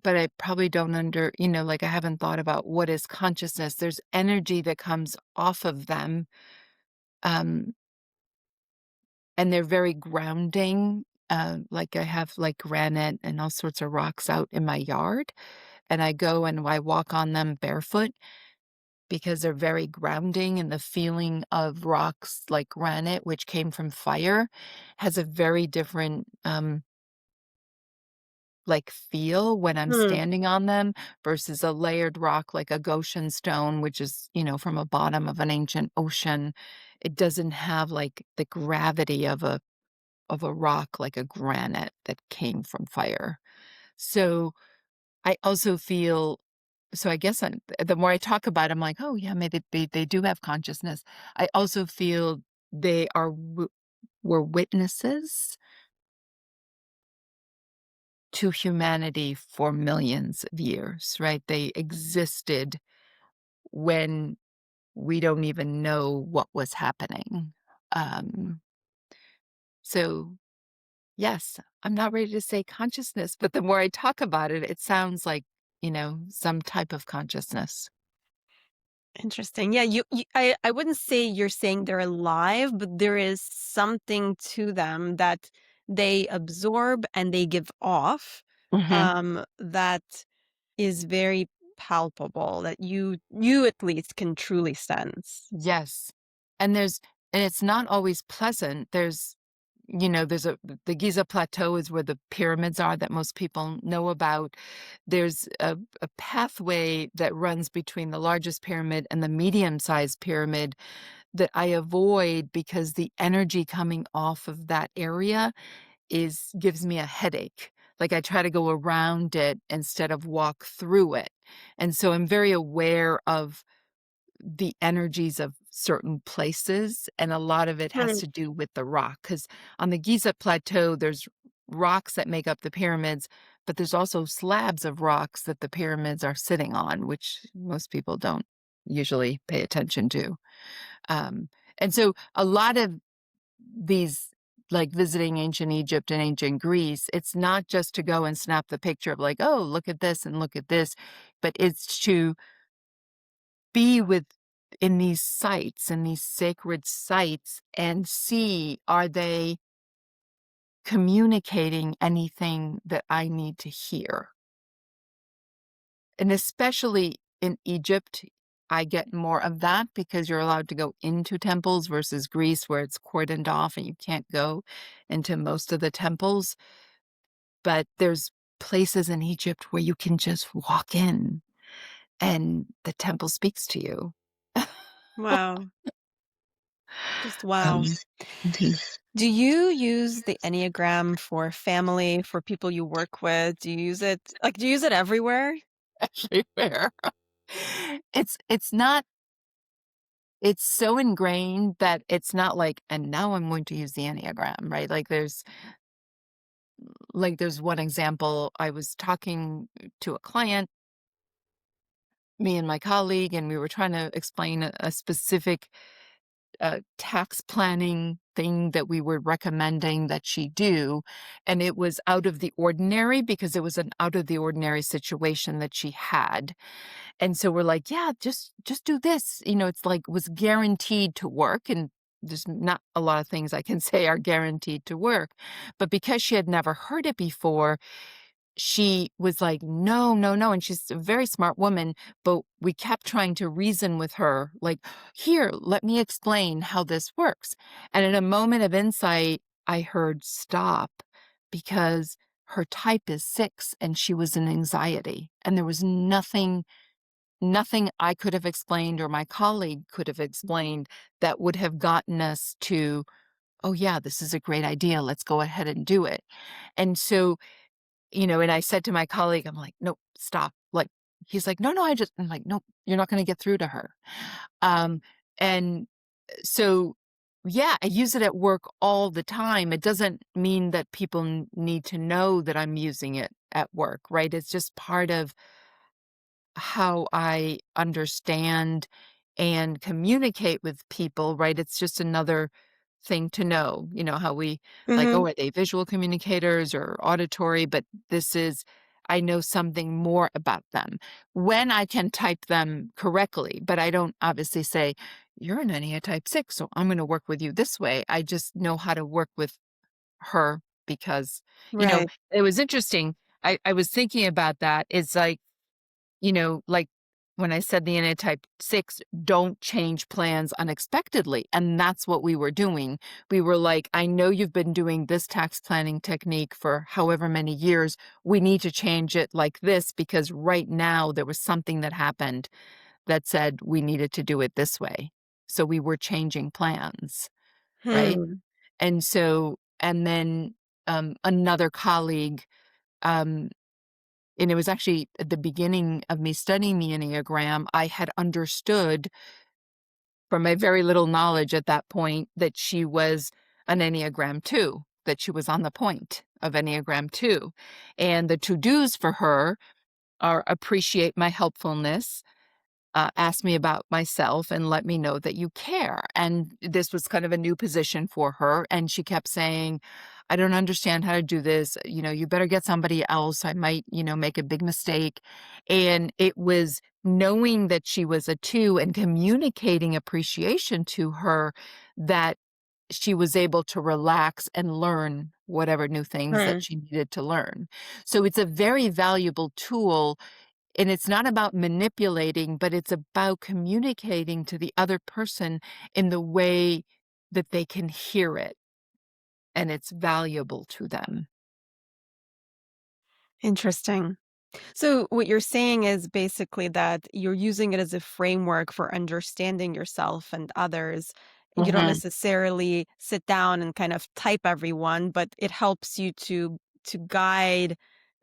but I probably don't like, I haven't thought about what is consciousness. There's energy that comes off of them, um, and they're very grounding. Like, I have, like, granite and all sorts of rocks out in my yard, and I go and I walk on them barefoot because they're very grounding, and the feeling of rocks like granite, which came from fire, has a very different, like, feel when I'm Hmm. standing on them versus a layered rock like a Goshen stone, which is, from a bottom of an ancient ocean. It doesn't have, like, the gravity of a rock like a granite that came from fire. So, I also feel so I guess the more I talk about it, I'm like, "Oh, yeah, maybe they do have consciousness." I also feel they were witnesses to humanity for millions of years, right? They existed when we don't even know what was happening. Um, so, yes, I'm not ready to say consciousness, but the more I talk about it, it sounds like, some type of consciousness. Interesting. Yeah, I wouldn't say you're saying they're alive, but there is something to them that they absorb and they give off, Mhm. that is very palpable, that you at least can truly sense. Yes. And it's not always pleasant. There's the Giza Plateau is where the pyramids are that most people know about. There's a pathway that runs between the largest pyramid and the medium-sized pyramid that I avoid because the energy coming off of that area is gives me a headache. Like, I try to go around it instead of walk through it. And so I'm very aware of the energies of certain places, and a lot of it has Hmm. to do with the rock. Because on the Giza Plateau, there's rocks that make up the pyramids, but there's also slabs of rocks that the pyramids are sitting on, which most people don't usually pay attention to. Um, and so a lot of these, like, visiting ancient Egypt and ancient Greece, it's not just to go and snap the picture of, like, "Oh, look at this and look at this," but it's to be with in these sites, in these sacred sites, and see, are they communicating anything that I need to hear? And especially in Egypt, I get more of that because you're allowed to go into temples versus Greece, where it's cordoned off and you can't go into most of the temples. But there's places in Egypt where you can just walk in and the temple speaks to you. Wow. Just wow. Um, mhm. Do you use the Enneagram for family, for people you work with? Do you use it everywhere? Everywhere. It's not it's so ingrained that it's not like, "And now I'm going to use the Enneagram," right? There's one example, I was talking to a client, me and my colleague, and we were trying to explain a specific, tax planning thing that we were recommending that she do, and it was out of the ordinary because it was an out of the ordinary situation that she had. And so we're like, "Yeah, just do this." It's like was guaranteed to work, and there's not a lot of things I can say are guaranteed to work. But because she had never heard it before, she was like, "No, no, no." And she's a very smart woman, but we kept trying to reason with her, like, "Here, let me explain how this works." And in a moment of insight, I heard stop because her type is 6 and she was in anxiety. And there was nothing I could have explained or my colleague could have explained that would have gotten us to oh, yeah, this is a great idea. Let's go ahead and do it. And so, and I said to my colleague, I'm like, no, stop. Like, he's like, no, no, I'm like, no, you're not going to get through to her. Um, and so, yeah, I use it at work all the time. It doesn't mean that people need to know that I'm using it at work, right? It's just part of how I understand and communicate with people, right? It's just another thing to know, how we like, Hmm. oh, are they visual communicators or auditory? But I know something more about them when I can type them correctly, but I don't obviously say, you're an Enneagram type 6, so I'm going to work with you this way. I just know how to work with her because, Right. it was interesting. I was thinking about that. It's like when I said the NA type 6, don't change plans unexpectedly. And that's what we were doing. We were like, I know you've been doing this tax planning technique for however many years. We need to change it like this because right now there was something that happened that said we needed to do it this way. So we were changing plans, right? Hmm. And then another colleague, um, and it was actually at the beginning of me studying the Enneagram, I had understood from my very little knowledge at that point that she was an Enneagram 2, that she was on the point of Enneagram 2. And the to-dos for her are appreciate my helpfulness, ask me about myself, and let me know that you care. And this was kind of a new position for her. And she kept saying, I don't understand how to do this. You better get somebody else. I might, make a big mistake. And it was knowing that she was a 2 and communicating appreciation to her that she was able to relax and learn whatever new things that Hmm. she needed to learn. So it's a very valuable tool, and it's not about manipulating, but it's about communicating to the other person in the way that they can hear it and it's valuable to them. Interesting. So, what you're saying is basically that you're using it as a framework for understanding yourself and others. You don't Mhm. necessarily sit down and kind of type everyone, but it helps you to guide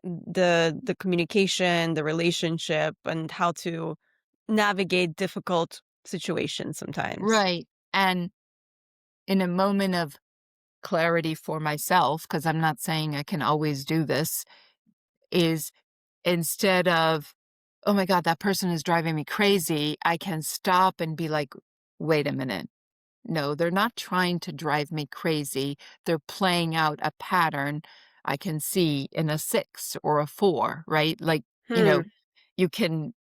the communication, the relationship, and how to navigate difficult situations sometimes. Right. And in a moment of clarity for myself, because I'm not saying I can always do this, is instead of, oh my God, that person is driving me crazy, I can stop and be like, wait a minute. No, they're not trying to drive me crazy. They're playing out a pattern I can see in a 6 or a 4, right? Like, you know, Hmm. you can,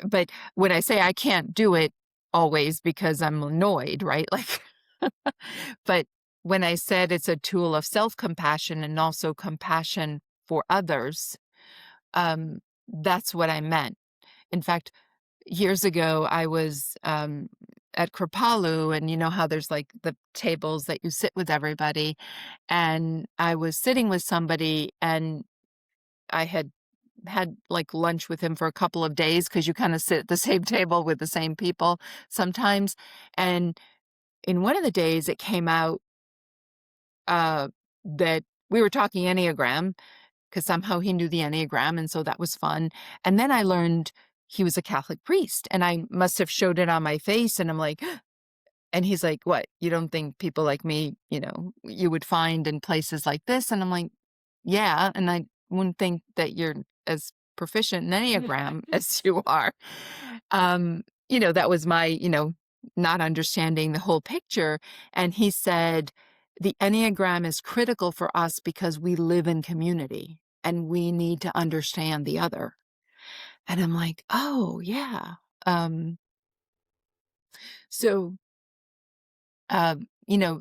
but when I say I can't do it always because I'm annoyed, right? Like, but when I said it's a tool of self-compassion and also compassion for others, that's what I meant. In fact, years ago, I was at Kripalu, and you know how there's like the tables that you sit with everybody. And I was sitting with somebody, and I had like lunch with him for a couple of days because you kind of sit at the same table with the same people sometimes. And in one of the days, it came out uh, that we were talking Enneagram because somehow he knew the Enneagram, and so that was fun. And then I learned he was a Catholic priest, and I must have showed it on my face, and I'm like, and he's like, "What? You don't think people like me, you would find in places like this?" And I'm like, "Yeah, and I wouldn't think that you're as proficient in Enneagram as you are." That was my, not understanding the whole picture. And he said, "The Enneagram is critical for us because we live in community and we need to understand the other." And I'm like, "Oh, yeah." Um, so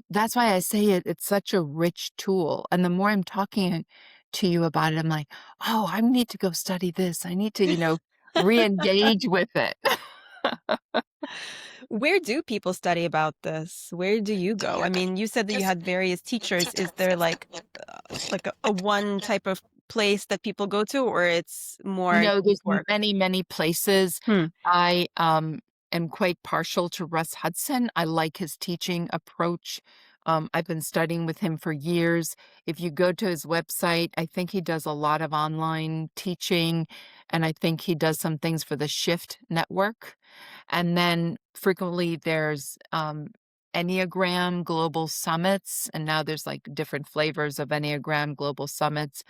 that's why I say it's such a rich tool. And the more I'm talking to you about it, I'm like, oh, I need to go study this. I need to, re-engage with it. Where do people study about this? Where do you go? I mean, you said that you had various teachers. Is there like a one type of place that people go to, or it's more No, there's work? many, many places. Hmm. I am quite partial to Russ Hudson. I like his teaching approach. I've been studying with him for years. If you go to his website, I think he does a lot of online teaching, and I think he does some things for the Shift Network. And then frequently there's Enneagram Global Summits, and now there's like different flavors of Enneagram Global Summits.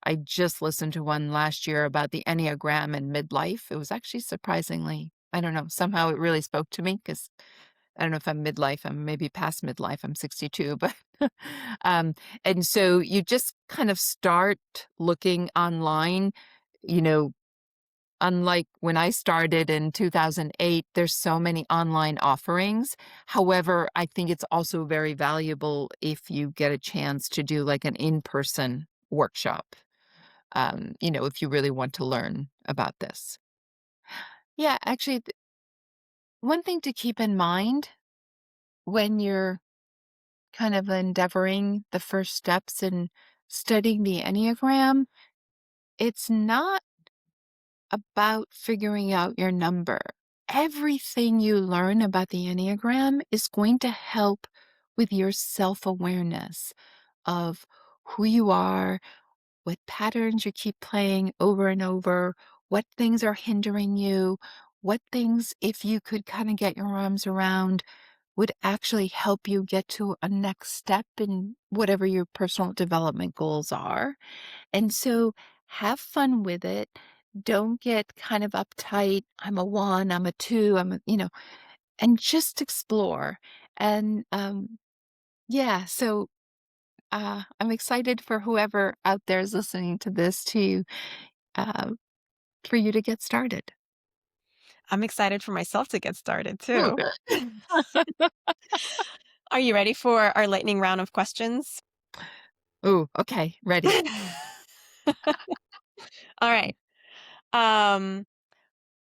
I just listened to one last year about the Enneagram and midlife. It was actually surprisingly, I don't know, somehow it really spoke to me because I don't know if I'm midlife, I'm maybe past midlife, I'm 62, but, um, and so you just kind of start looking online, you know, unlike when I started in 2008, there's so many online offerings. However, I think it's also very valuable if you get a chance to do like an in-person workshop, if you really want to learn about this. Yeah, actually, one thing to keep in mind when you're kind of endeavoring the first steps in studying the Enneagram, it's not about figuring out your number. Everything you learn about the Enneagram is going to help with your self awareness of who you are, what patterns you keep playing over and over, what things are hindering you, what things, if you could kind of get your arms around, would actually help you get to a next step in whatever your personal development goals are. And so have fun with it. Don't get kind of uptight. I'm a one, I'm a two, and just explore. And yeah, so I'm excited for whoever out there is listening to this uh, for you to get started. I'm excited for myself to get started Ooh. too. Are you ready for our lightning round of questions? Ooh, okay, ready. All right. Um,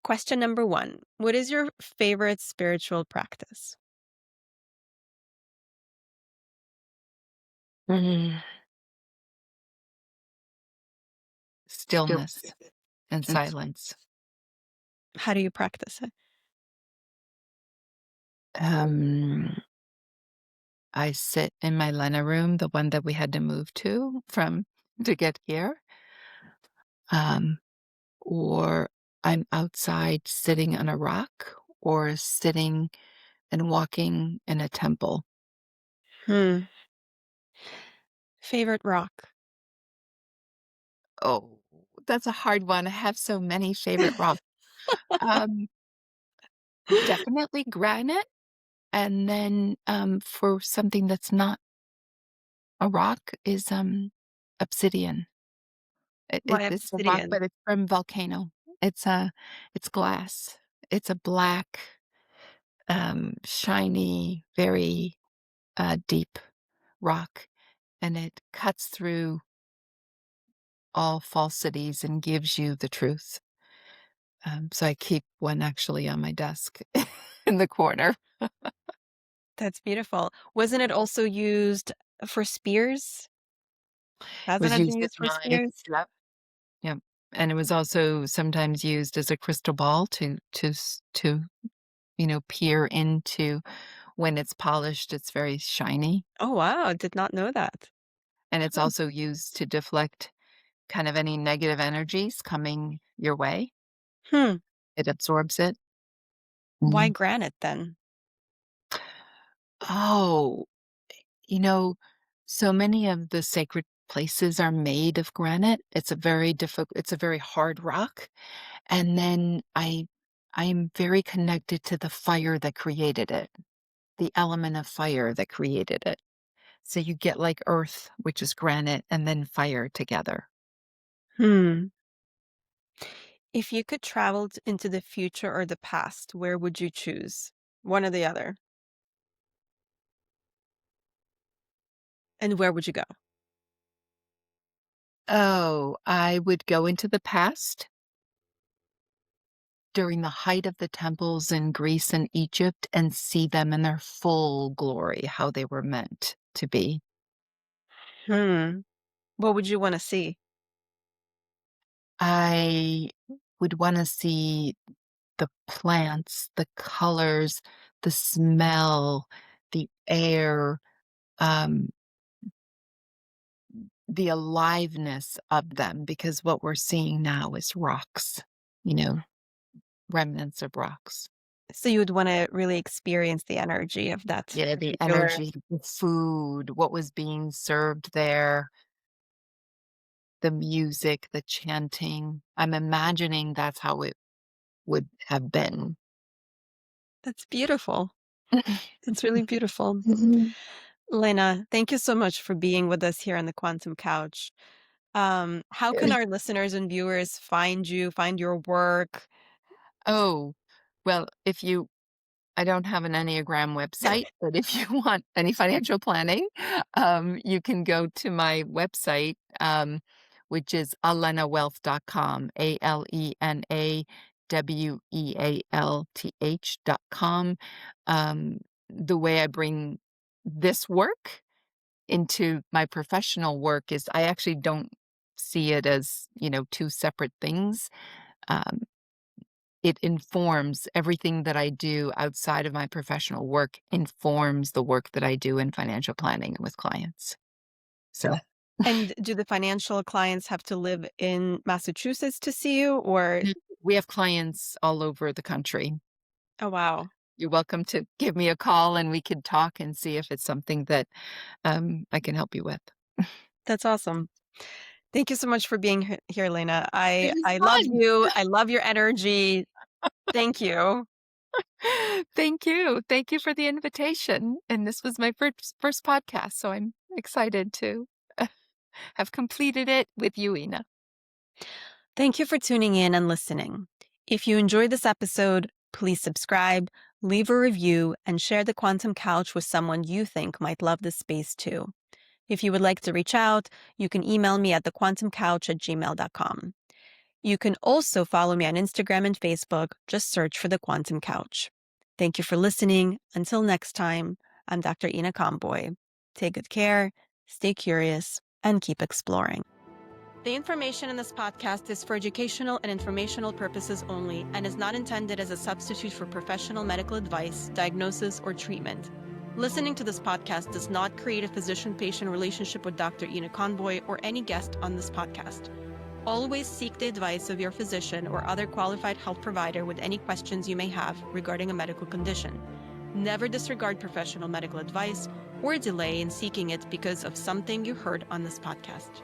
Question number one. What is your favorite spiritual practice? Mm, stillness and silence. How do you practice it? Um, I sit in my Lena room, the one that we had to move to get here. Um, or I'm outside sitting on a rock or sitting and walking in a temple. Hmm. Favorite rock? Oh, that's a hard one. I have so many favorite rocks. Um, Definitely granite. And then for something that's not a rock is obsidian. Why It's a rock, obsidian? but it's from volcano. It's glass. It's a black, shiny, very deep rock, and it cuts through all falsities and gives you the truth. So I keep one actually on my desk in the corner. That's beautiful. Wasn't it also used for spears? Hasn't Was it been used in used for mine. spears? Yep. Yep. And it was also sometimes used as a crystal ball to peer into. When it's polished, it's very shiny, Oh, wow. Did not know that. and it's Huh. also used to deflect kind of any negative energies coming your way. Hmm. It absorbs it. Why Mm. granite then? Oh, you know, so many of the sacred places are made of granite. It's a very hard rock. And then I'm very connected to the fire that created it, the element of fire that created it. So you get like earth, which is granite, and then fire together. Hmm. If you could travel into the future or the past, where would you choose? One or the other. And where would you go? Oh, I would go into the past during the height of the temples in Greece and Egypt and see them in their full glory, how they were meant to be. Hmm. What would you want to see? I would want to see the plants, the colors, the smell, the air, um, the aliveness of them, because what we're seeing now is rocks, you know, remnants of rocks. So you would wanna really experience the energy of that Yeah, the particular. energy, the food, what was being served there, the music, the chanting. I'm imagining that's how it would have been. That's beautiful. It's really beautiful. Mhm. Lena, thank you so much for being with us here on the Quantum Couch. How can our listeners and viewers find you, find your work? Oh, well, if you I don't have an Enneagram website, but if you want any financial planning, you can go to my website, which is alenawealth.com, ALENAWEALTH.com. The way I bring this work into my professional work is I actually don't see it as, two separate things. Um, it informs everything that I do outside of my professional work informs the work that I do in financial planning with clients. So And do the financial clients have to live in Massachusetts to see you or we have clients all over the country. oh, wow. You're welcome to give me a call and we could talk and see if it's something that I can help you with. That's awesome. Thank you so much for being here, Lena. It I was I love fun. you. I love your energy. Thank you. Thank you. Thank you for the invitation. And this was my first podcast, so I'm excited to have completed it with you, Ina. Thank you for tuning in and listening. If you enjoyed this episode, please subscribe, leave a review, and share the Quantum Couch with someone you think might love this space too. If you would like to reach out, you can email me at thequantumcouch@gmail.com. You can also follow me on Instagram and Facebook. Just search for The Quantum Couch. Thank you for listening. Until next time, I'm Dr. Ina Comboy. Take good care, stay curious, and keep exploring. The information in this podcast is for educational and informational purposes only and is not intended as a substitute for professional medical advice, diagnosis, or treatment. Listening to this podcast does not create a physician-patient relationship with Dr. Ina Conboy or any guest on this podcast. Always seek the advice of your physician or other qualified health provider with any questions you may have regarding a medical condition. Never disregard professional medical advice or delay in seeking it because of something you heard on this podcast.